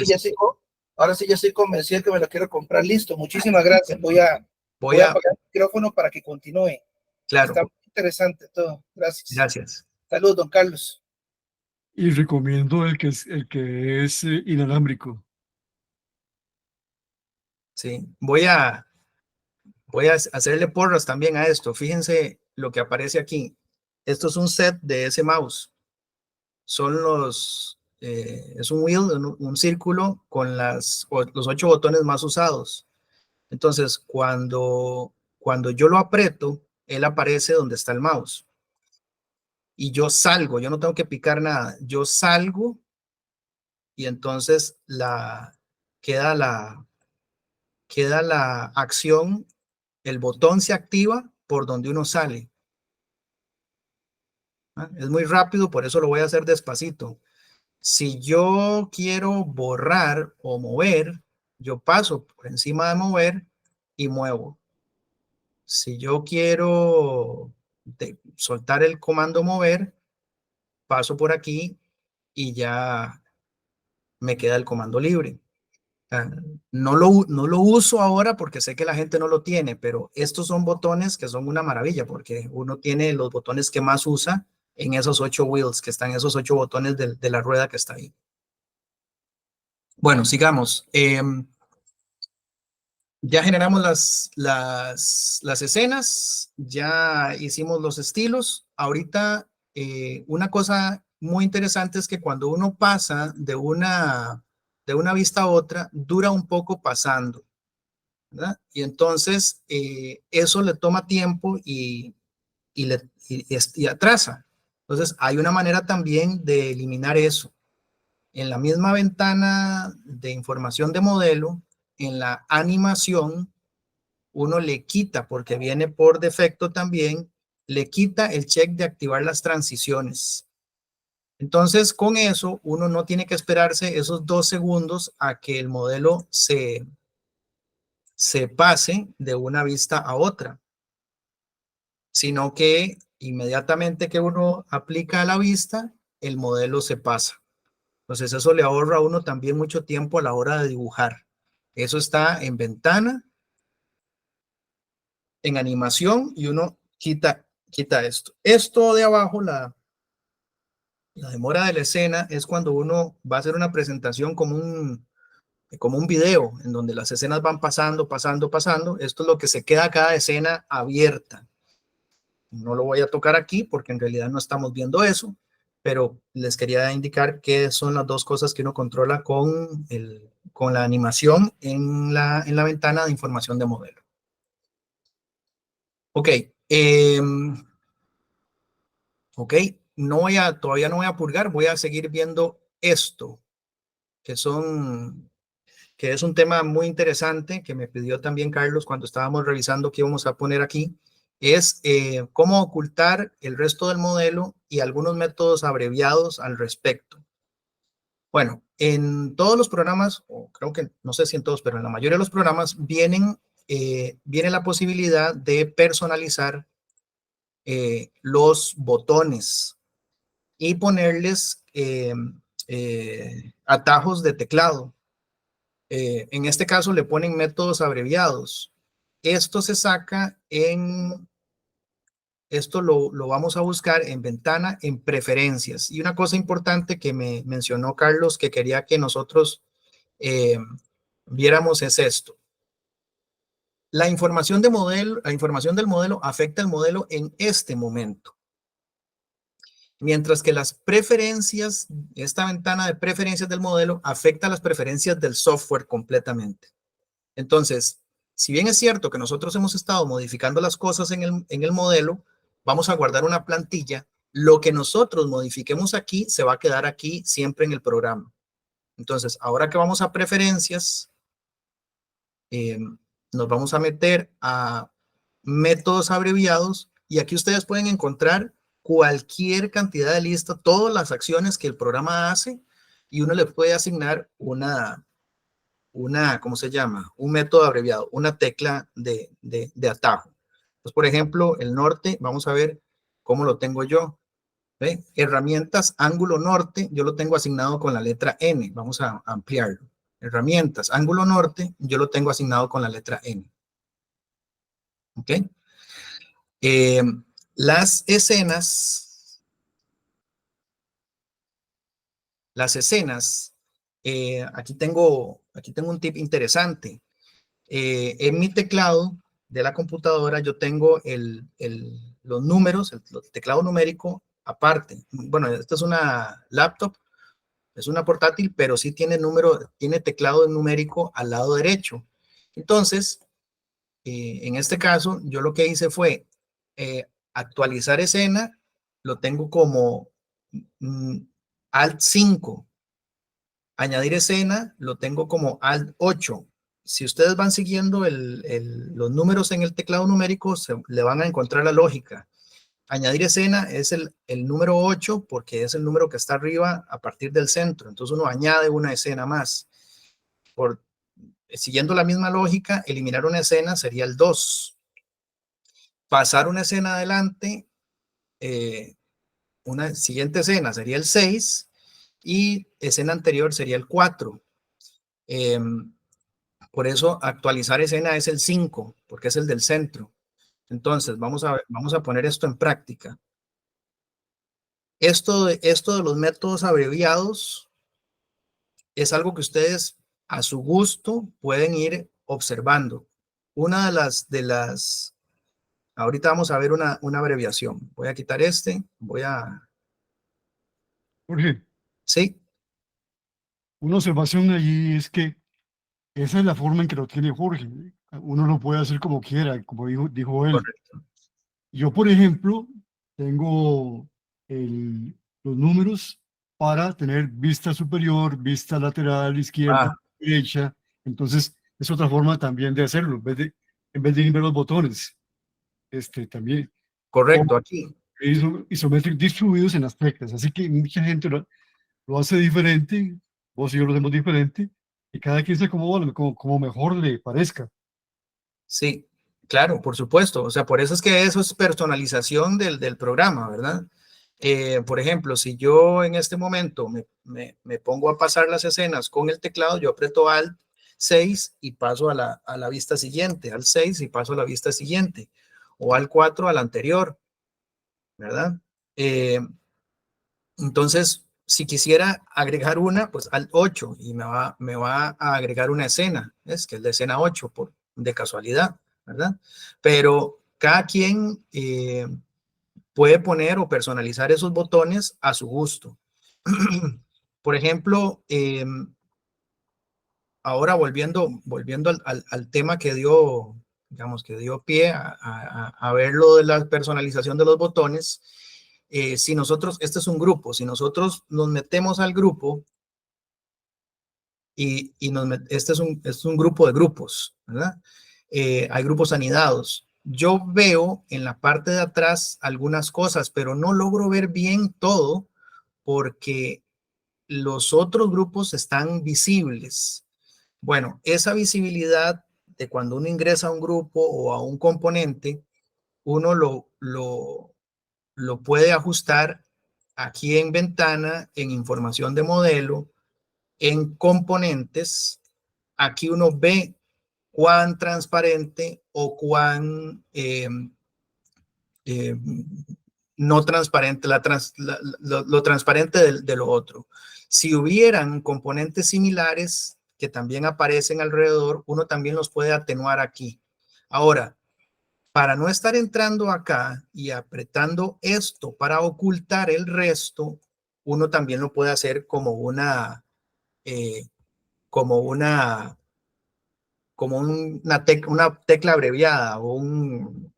sí ya estoy convencido que me lo quiero comprar. Listo, muchísimas gracias. Voy a apagar el micrófono para que continúe. Claro. Está muy interesante todo. Gracias. Gracias. Saludos, don Carlos. Y recomiendo el que es inalámbrico. Sí, voy a hacerle porras también a esto. Fíjense lo que aparece aquí. Esto es un set de ese mouse. Son es un wheel, un círculo con los 8 botones más usados. Entonces, cuando yo lo aprieto, él aparece donde está el mouse. Y yo salgo, yo no tengo que picar nada. Yo salgo y entonces queda la acción, el botón se activa por donde uno sale. Es muy rápido, por eso lo voy a hacer despacito. Si yo quiero borrar o mover, yo paso por encima de mover y muevo. Si yo quiero soltar el comando mover, paso por aquí y ya me queda el comando libre. No lo uso ahora porque sé que la gente no lo tiene, pero estos son botones que son una maravilla porque uno tiene los botones que más usa en esos 8 wheels, que están esos 8 botones de la rueda que está ahí. Bueno, sigamos. Ya generamos las escenas, ya hicimos los estilos. Ahorita, una cosa muy interesante es que cuando uno pasa de una vista a otra, dura un poco pasando, ¿verdad? Y entonces eso le toma tiempo y atrasa. Entonces, hay una manera también de eliminar eso. En la misma ventana de información de modelo, en la animación, uno le quita, porque viene por defecto también, le quita el check de activar las transiciones. Entonces, con eso, uno no tiene que esperarse esos 2 segundos a que el modelo se pase de una vista a otra, sino que inmediatamente que uno aplica a la vista, el modelo se pasa. Entonces, eso le ahorra a uno también mucho tiempo a la hora de dibujar. Eso está en ventana, en animación, y uno quita esto. Esto de abajo, la demora de la escena, es cuando uno va a hacer una presentación como un video, en donde las escenas van pasando. Esto es lo que se queda cada escena abierta. No lo voy a tocar aquí porque en realidad no estamos viendo eso, pero les quería indicar que son las dos cosas que uno controla con la animación en la ventana de información de modelo. Ok. Ok, todavía no voy a purgar, voy a seguir viendo esto, que es un tema muy interesante que me pidió también Carlos cuando estábamos revisando qué íbamos a poner aquí, es cómo ocultar el resto del modelo y algunos métodos abreviados al respecto. Bueno, en todos los programas, o creo que no sé si en todos, pero en la mayoría de los programas viene la posibilidad de personalizar los botones y ponerles atajos de teclado. En este caso le ponen métodos abreviados. Esto se saca esto lo vamos a buscar en ventana, en preferencias. Y una cosa importante que me mencionó Carlos que quería que nosotros viéramos es esto. La información del modelo afecta el modelo en este momento. Mientras que las preferencias, esta ventana de preferencias del modelo afecta las preferencias del software completamente. Entonces, si bien es cierto que nosotros hemos estado modificando las cosas en el modelo, vamos a guardar una plantilla. Lo que nosotros modifiquemos aquí se va a quedar aquí siempre en el programa. Entonces, ahora que vamos a preferencias, nos vamos a meter a métodos abreviados y aquí ustedes pueden encontrar cualquier cantidad de lista, todas las acciones que el programa hace y uno le puede asignar ¿cómo se llama? Un método abreviado, una tecla de atajo. Pues, por ejemplo, el norte, vamos a ver cómo lo tengo yo. ¿Ve? Herramientas, ángulo norte, yo lo tengo asignado con la letra N. Vamos a ampliarlo. Herramientas, ángulo norte, yo lo tengo asignado con la letra N. ¿Ok? Las escenas, aquí tengo un tip interesante. En mi teclado de la computadora yo tengo los números, el teclado numérico aparte. Bueno, esta es una laptop, es una portátil, pero sí tiene teclado numérico al lado derecho. Entonces, en este caso, yo lo que hice fue actualizar escena, lo tengo como Alt 5. Añadir escena, lo tengo como Alt 8. Si ustedes van siguiendo los números en el teclado numérico, le van a encontrar la lógica. Añadir escena es el número 8 porque es el número que está arriba a partir del centro. Entonces uno añade una escena más. Siguiendo la misma lógica, eliminar una escena sería el 2. Pasar una escena adelante, una siguiente escena sería el 6 y escena anterior sería el 4. Por eso actualizar escena es el 5, porque es el del centro. Entonces, vamos a poner esto en práctica. Esto de los métodos abreviados es algo que ustedes a su gusto pueden ir observando. Una de las ahorita vamos a ver una abreviación. Voy a quitar Jorge, sí, una observación allí es que esa es la forma en que lo tiene Jorge. Uno lo puede hacer como quiera, como dijo él. correcto. Yo, por ejemplo, tengo los números para tener vista superior, vista lateral, izquierda, derecha. Entonces, es otra forma también de hacerlo, en vez de ir ver los botones. También. Correcto, O aquí. isométricos distribuidos en las teclas. Así que mucha gente lo hace diferente, vos y yo lo hacemos diferente, y cada quien se acomoda como mejor le parezca. Sí, claro, por supuesto. O sea, por eso es que eso es personalización del programa, ¿verdad? Por ejemplo, si yo en este momento me pongo a pasar las escenas con el teclado, yo aprieto Alt 6 y paso a la vista siguiente, Alt 6 y paso a la vista siguiente, o Alt 4 a la anterior, ¿verdad? Entonces, si quisiera agregar una, pues Alt 8 y me va a agregar una escena, es que es la escena 8 de casualidad, ¿verdad? Pero cada quien puede poner o personalizar esos botones a su gusto. Por ejemplo, ahora volviendo al tema que dio, digamos, que dio pie a ver lo de la personalización de los botones, si nosotros, este es un grupo, si nosotros nos metemos al grupo y este es un grupo de grupos, ¿verdad? Hay grupos anidados. Yo veo en la parte de atrás algunas cosas, pero no logro ver bien todo porque los otros grupos están visibles. Bueno, esa visibilidad de cuando uno ingresa a un grupo o a un componente, uno lo puede ajustar aquí en ventana, en información de modelo, en componentes. Aquí uno ve cuán transparente o cuán no transparente, lo transparente de lo otro. Si hubieran componentes similares que también aparecen alrededor, uno también los puede atenuar aquí. Ahora, para no estar entrando acá y apretando esto para ocultar el resto, uno también lo puede hacer como una una tecla abreviada o un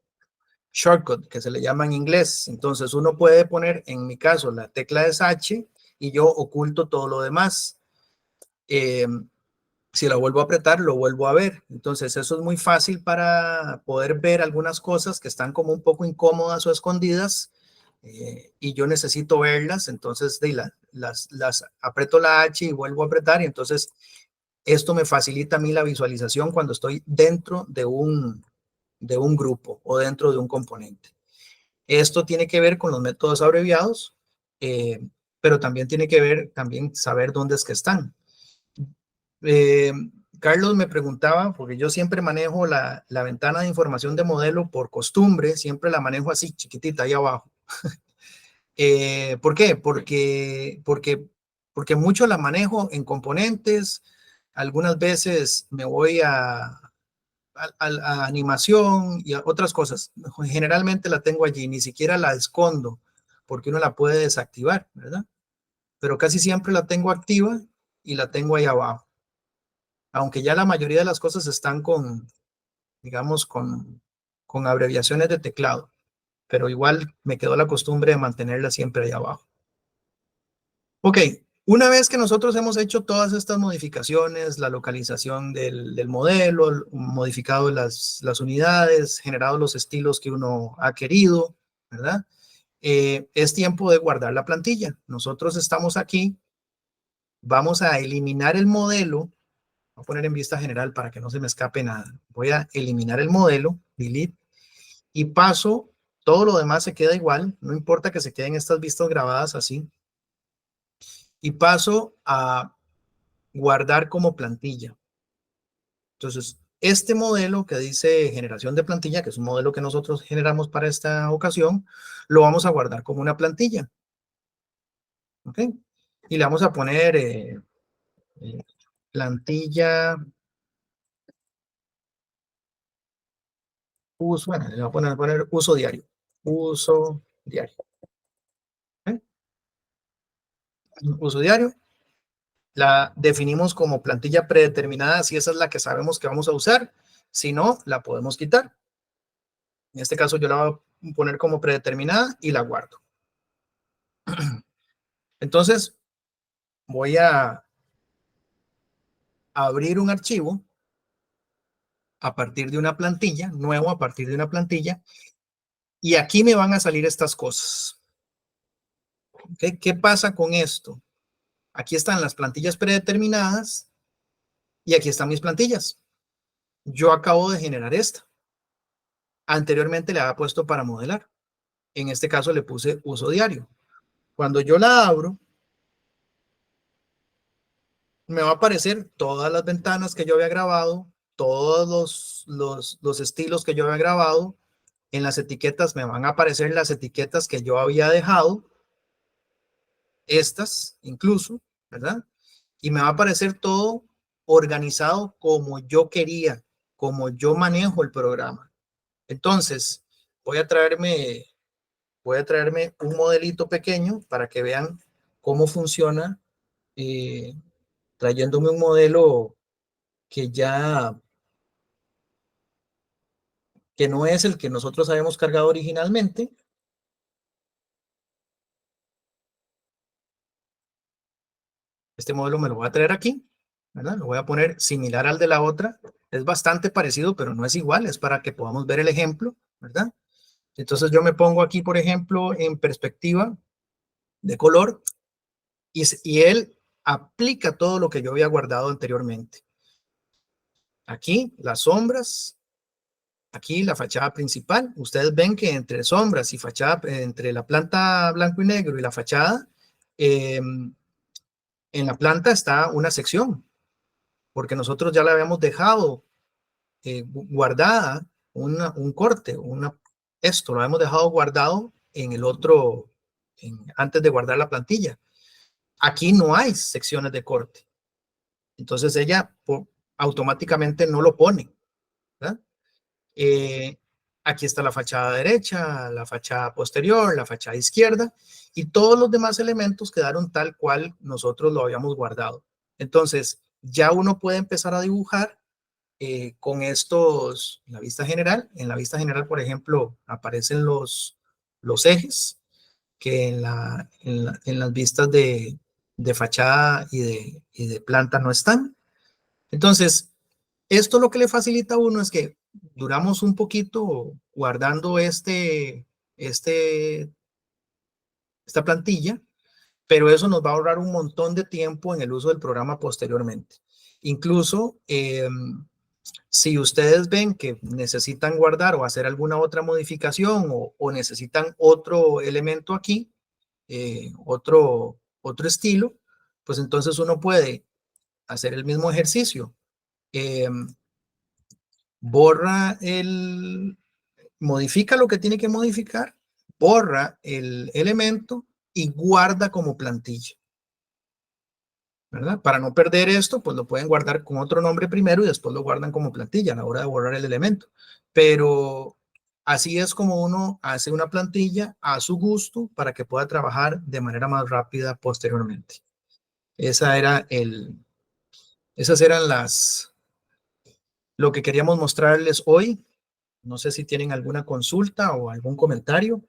shortcut que se le llama en inglés. Entonces uno puede poner, en mi caso, la tecla es H y yo oculto todo lo demás. Si la vuelvo a apretar, lo vuelvo a ver. Entonces eso es muy fácil para poder ver algunas cosas que están como un poco incómodas o escondidas y yo necesito verlas. Entonces las aprieto la H y vuelvo a apretar y entonces esto me facilita a mí la visualización cuando estoy dentro de un grupo o dentro de un componente. Esto tiene que ver con los métodos abreviados, pero también tiene que ver, también saber dónde es que están. Carlos me preguntaba, porque yo siempre manejo la ventana de información de modelo por costumbre, siempre la manejo así, chiquitita, ahí abajo. ¿Por qué? Porque mucho la manejo en componentes, algunas veces me voy a animación y a otras cosas. Generalmente la tengo allí, ni siquiera la escondo, porque uno la puede desactivar, ¿verdad? Pero casi siempre la tengo activa y la tengo ahí abajo. Aunque ya la mayoría de las cosas están con, digamos, con abreviaciones de teclado, pero igual me quedó la costumbre de mantenerla siempre ahí abajo. Ok, una vez que nosotros hemos hecho todas estas modificaciones, la localización del modelo, modificado las unidades, generado los estilos que uno ha querido, ¿verdad? Es tiempo de guardar la plantilla. Nosotros estamos aquí, vamos a eliminar el modelo, voy a poner en vista general para que no se me escape nada. Voy a eliminar el modelo, delete, y paso, todo lo demás se queda igual, no importa que se queden estas vistas grabadas así, y paso a guardar como plantilla. Entonces, este modelo que dice generación de plantilla, que es un modelo que nosotros generamos para esta ocasión, lo vamos a guardar como una plantilla. ¿Ok? Y le vamos a poner plantilla uso, bueno, le voy a poner uso diario. Uso diario. ¿Ok? Uso diario. La definimos como plantilla predeterminada si esa es la que sabemos que vamos a usar. Si no, la podemos quitar. En este caso yo la voy a poner como predeterminada y la guardo. Entonces voy a abrir un archivo a partir de una plantilla, nuevo a partir de una plantilla, y aquí me van a salir estas cosas. ¿Okay? ¿Qué pasa con esto? Aquí están las plantillas predeterminadas y aquí están mis plantillas. Yo acabo de generar esta. Anteriormente le había puesto para modelar. En este caso le puse uso diario. Cuando yo la abro, me va a aparecer todas las ventanas que yo había grabado, todos los estilos que yo había grabado. En las etiquetas me van a aparecer las etiquetas que yo había dejado, estas incluso, ¿verdad? Y me va a aparecer todo organizado como yo quería, como yo manejo el programa. Entonces, voy a traerme un modelito pequeño para que vean cómo funciona, trayéndome un modelo que no es el que nosotros habíamos cargado originalmente. Este modelo me lo voy a traer aquí, ¿verdad? Lo voy a poner similar al de la otra. Es bastante parecido, pero no es igual. Es para que podamos ver el ejemplo, ¿verdad? Entonces yo me pongo aquí, por ejemplo, en perspectiva de color y él aplica todo lo que yo había guardado anteriormente. Aquí las sombras, aquí la fachada principal. Ustedes ven que entre sombras y fachada, entre la planta blanco y negro y la fachada, en la planta está una sección, porque nosotros ya la habíamos dejado guardada, un corte, esto lo habíamos dejado guardado en el otro, antes de guardar la plantilla. Aquí no hay secciones de corte. Entonces ella automáticamente no lo pone, ¿verdad? Aquí está la fachada derecha, la fachada posterior, la fachada izquierda, y todos los demás elementos quedaron tal cual nosotros lo habíamos guardado. Entonces, ya uno puede empezar a dibujar con estos, en la vista general. En la vista general, por ejemplo, aparecen los ejes que en las vistas de fachada y de planta no están. Entonces, esto lo que le facilita a uno es que duramos un poquito guardando esta plantilla, pero eso nos va a ahorrar un montón de tiempo en el uso del programa posteriormente. Incluso, si ustedes ven que necesitan guardar o hacer alguna otra modificación o necesitan otro elemento aquí, otro estilo, pues entonces uno puede hacer el mismo ejercicio. Modifica lo que tiene que modificar, borra el elemento y guarda como plantilla, ¿verdad? Para no perder esto, pues lo pueden guardar con otro nombre primero y después lo guardan como plantilla a la hora de borrar el elemento. Pero así es como uno hace una plantilla a su gusto para que pueda trabajar de manera más rápida posteriormente. Esas eran lo que queríamos mostrarles hoy. No sé si tienen alguna consulta o algún comentario.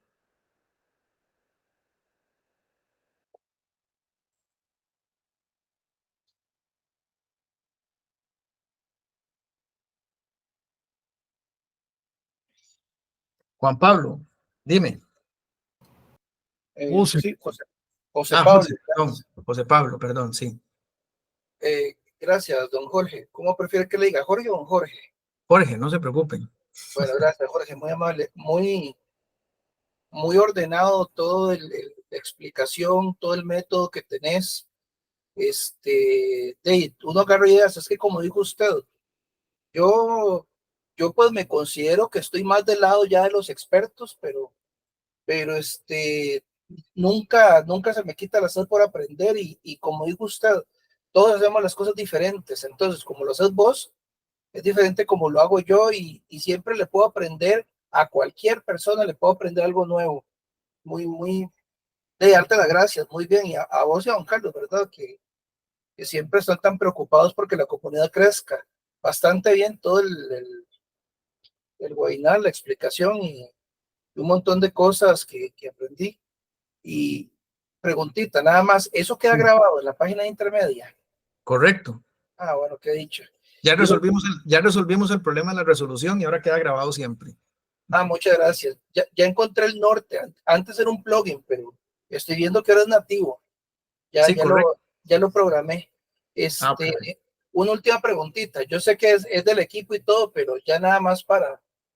Juan Pablo, dime. José. Sí, José Pablo. José Pablo, perdón, sí. Gracias, don Jorge. ¿Cómo prefiere que le diga, Jorge o don Jorge? Jorge, no se preocupen. Bueno, gracias, Jorge, muy amable, muy ordenado todo la explicación, todo el método que tenés. Uno agarra ideas, es que como dijo usted, yo pues me considero que estoy más del lado ya de los expertos, pero nunca se me quita la sed por aprender y como dijo usted, todos hacemos las cosas diferentes, entonces como lo haces vos, es diferente como lo hago yo y siempre le puedo aprender a cualquier persona, le puedo aprender algo nuevo, muy, de darte las gracias, muy bien, y a vos y a don Carlos, ¿verdad? Que siempre están tan preocupados porque la comunidad crezca. Bastante bien todo el webinar, la explicación y un montón de cosas que aprendí. Y preguntita, nada más, ¿eso queda grabado en la página intermedia? Correcto. Ah, bueno, qué dicho. Ya resolvimos el problema de la resolución y ahora queda grabado siempre. Ah, muchas gracias. Ya encontré el norte. Antes era un plugin, pero estoy viendo que ahora es nativo. Sí, correcto. Ya lo programé. Okay. Una última preguntita. Yo sé que es del equipo y todo, pero ya nada más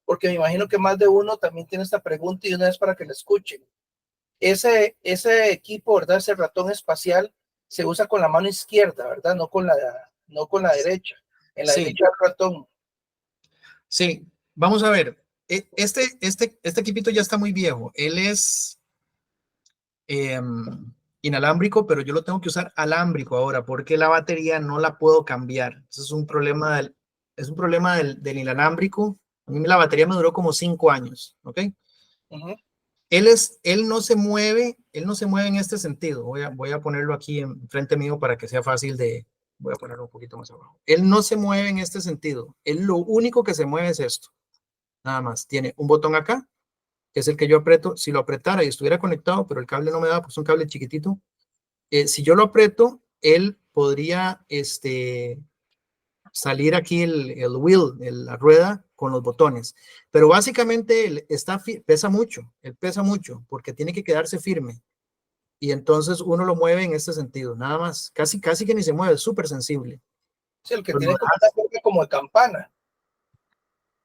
porque me imagino que más de uno también tiene esta pregunta y una vez para que la escuchen. Ese equipo, ¿verdad? Ese ratón espacial se usa con la mano izquierda, ¿verdad? No con la derecha. En la derecha el ratón. Sí, vamos a ver. Este equipito ya está muy viejo. Él es inalámbrico, pero yo lo tengo que usar alámbrico ahora porque la batería no la puedo cambiar. Ese es un problema del inalámbrico. A mí la batería me duró como 5 años, ¿ok? Él no se mueve en este sentido. Voy a ponerlo aquí enfrente mío para que sea fácil voy a ponerlo un poquito más abajo. Él no se mueve en este sentido. Él lo único que se mueve es esto. Nada más. Tiene un botón acá, que es el que yo aprieto. Si lo apretara y estuviera conectado, pero el cable no me da, pues un cable chiquitito. Si yo lo aprieto, él podría salir aquí el wheel, la rueda con los botones. Pero básicamente él pesa mucho porque tiene que quedarse firme. Y entonces uno lo mueve en este sentido, nada más. Casi que ni se mueve, es súper sensible. Sí, el que tiene como de campana.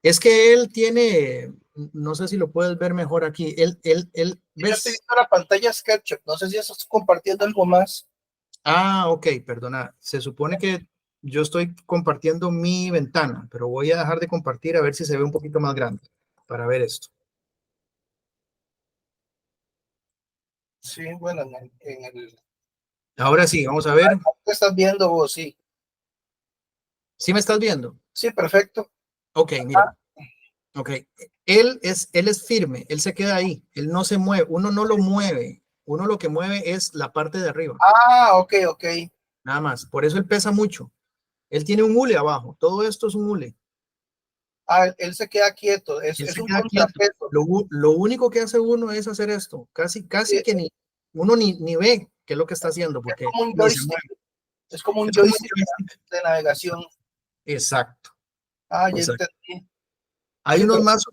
Es que él tiene, no sé si lo puedes ver mejor aquí. Yo estoy viendo la pantalla SketchUp, no sé si estás compartiendo algo más. Ah, ok, perdona. Se supone que yo estoy compartiendo mi ventana, pero voy a dejar de compartir a ver si se ve un poquito más grande para ver esto. Sí, bueno, ahora sí, vamos a ver. ¿Qué estás viendo vos? Sí. ¿Sí me estás viendo? Sí, perfecto. Ok, mira. Ok, él es firme, él se queda ahí, él no se mueve, uno no lo mueve, uno lo que mueve es la parte de arriba, Ah, ok, ok. nada más, por eso él pesa mucho. Él tiene un hule abajo, todo esto es un hule. Ah, él se queda quieto, Él es se un queda quieto. contrapeso. Lo único que hace uno es hacer esto, casi Sí, que uno ni ve qué es lo que está haciendo, es porque como un ni se joystick, mueve. es como un Es como un joystick joystick. de navegación. Exacto, Ah, ya exacto. entendí. Hay Sí, unos pero, más,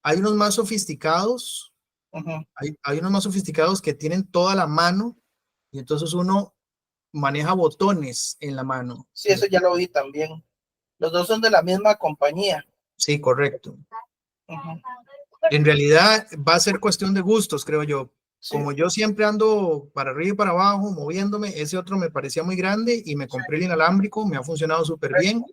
hay unos más sofisticados, ujú. hay unos más sofisticados que tienen toda la mano y entonces uno maneja botones en la mano. Sí, eso ya lo vi también. Los dos son de la misma compañía. Sí, correcto. Ujú. En realidad va a ser cuestión de gustos, creo yo. Sí, Como yo siempre ando para arriba y para abajo, moviéndome, ese otro me parecía muy grande y me compré el inalámbrico, me ha funcionado súper bien,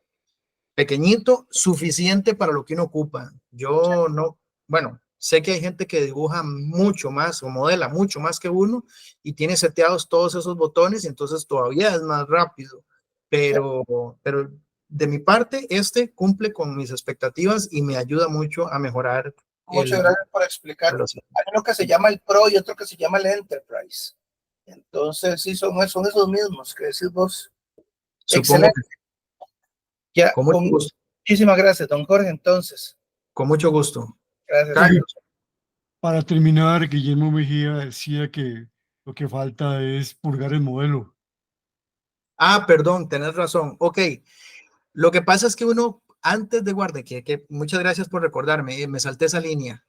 pequeñito, suficiente para lo que uno ocupa. Yo no, bueno, sé que hay gente que dibuja mucho más o modela mucho más que uno y tiene seteados todos esos botones y entonces todavía es más rápido, sí. pero de mi parte, este cumple con mis expectativas y me ayuda mucho a mejorar Muchas el gracias por explicar. velocidad. Hay uno que se llama el Pro y otro que se llama el Enterprise. Entonces, sí, son esos mismos que decís vos. Supongo Excelente. que Ya, con mucho gusto, muchísimas gracias, don Jorge. Entonces, con mucho gusto. gracias. Sí, Carlos. para terminar, Guillermo Mejía decía que lo que falta es purgar el modelo. Ah, perdón, tenés razón. Ok, lo que pasa es que uno, antes de guardar, que muchas gracias por recordarme, me salté esa línea.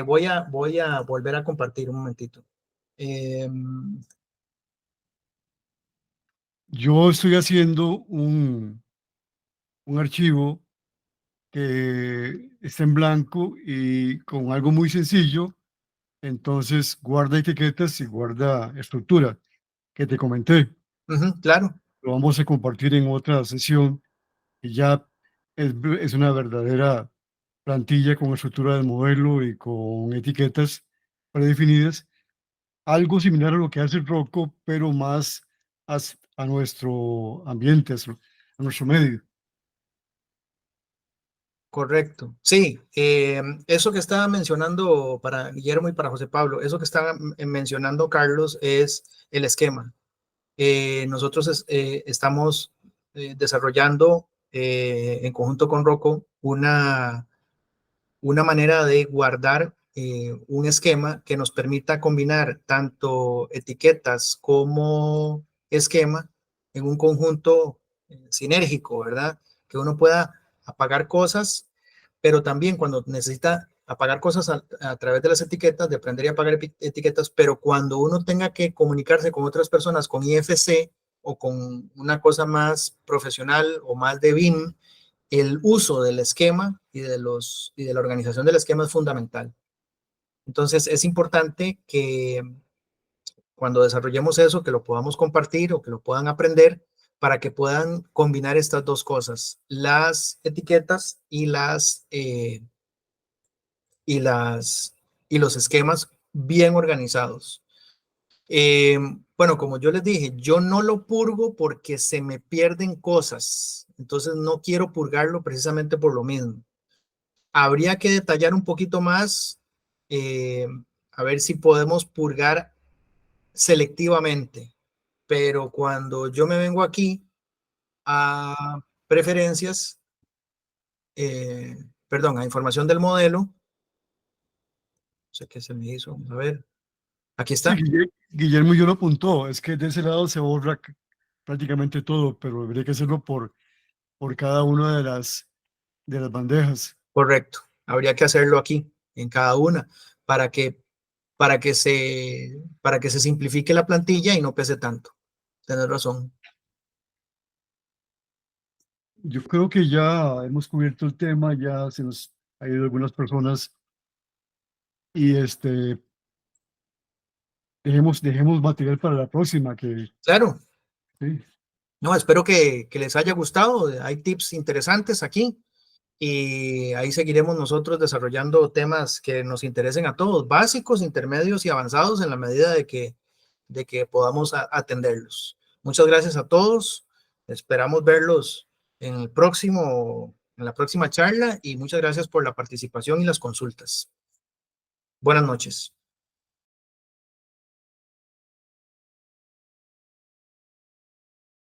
Voy a volver a compartir un momentito. Eh, Yo estoy haciendo un archivo que está en blanco y con algo muy sencillo. Entonces guarda etiquetas y guarda estructura que te comenté. claro, Lo vamos a compartir en otra sesión y ya es una verdadera plantilla con estructura del modelo y con etiquetas predefinidas. Algo similar a lo que hace Rocco, pero más a nuestro ambiente, a nuestro medio. correcto. Sí, eso que estaba mencionando para Guillermo y para José Pablo, eso que estaba mencionando Carlos es el esquema. Nosotros estamos desarrollando en conjunto con Rocco una manera de guardar un esquema que nos permita combinar tanto etiquetas como esquema en un conjunto sinérgico, ¿verdad? Que uno pueda apagar cosas, pero también cuando necesita apagar cosas a través de las etiquetas, de aprender a apagar etiquetas, pero cuando uno tenga que comunicarse con otras personas con IFC o con una cosa más profesional o más de BIM, el uso del esquema y de la organización del esquema es fundamental. Entonces es importante que cuando desarrollemos eso, que lo podamos compartir o que lo puedan aprender para que puedan combinar estas dos cosas, las etiquetas y las y los esquemas bien organizados. Bueno, como yo les dije, yo no lo purgo porque se me pierden cosas, entonces no quiero purgarlo precisamente por lo mismo. Habría que detallar un poquito más, eh, a ver si podemos purgar selectivamente, pero cuando yo me vengo aquí a preferencias, eh, perdón, a información del modelo, no sé qué se me hizo, vamos a ver, aquí Sí, está, Guillermo yo lo apuntó, es que de ese lado se borra prácticamente todo, pero habría que hacerlo por cada una de las bandejas. correcto, habría que hacerlo aquí, en cada una, para que, para que se simplifique la plantilla y no pese tanto. Tienes razón. Yo creo que ya hemos cubierto el tema, ya se nos ha ido algunas personas y dejemos material para la próxima, que Claro. sí. No, espero que les haya gustado. Hay tips interesantes aquí y ahí seguiremos nosotros desarrollando temas que nos interesen a todos, básicos, intermedios y avanzados en la medida de que podamos atenderlos. Muchas gracias a todos. Esperamos verlos en el próximo en la próxima charla y muchas gracias por la participación y las consultas. Buenas noches.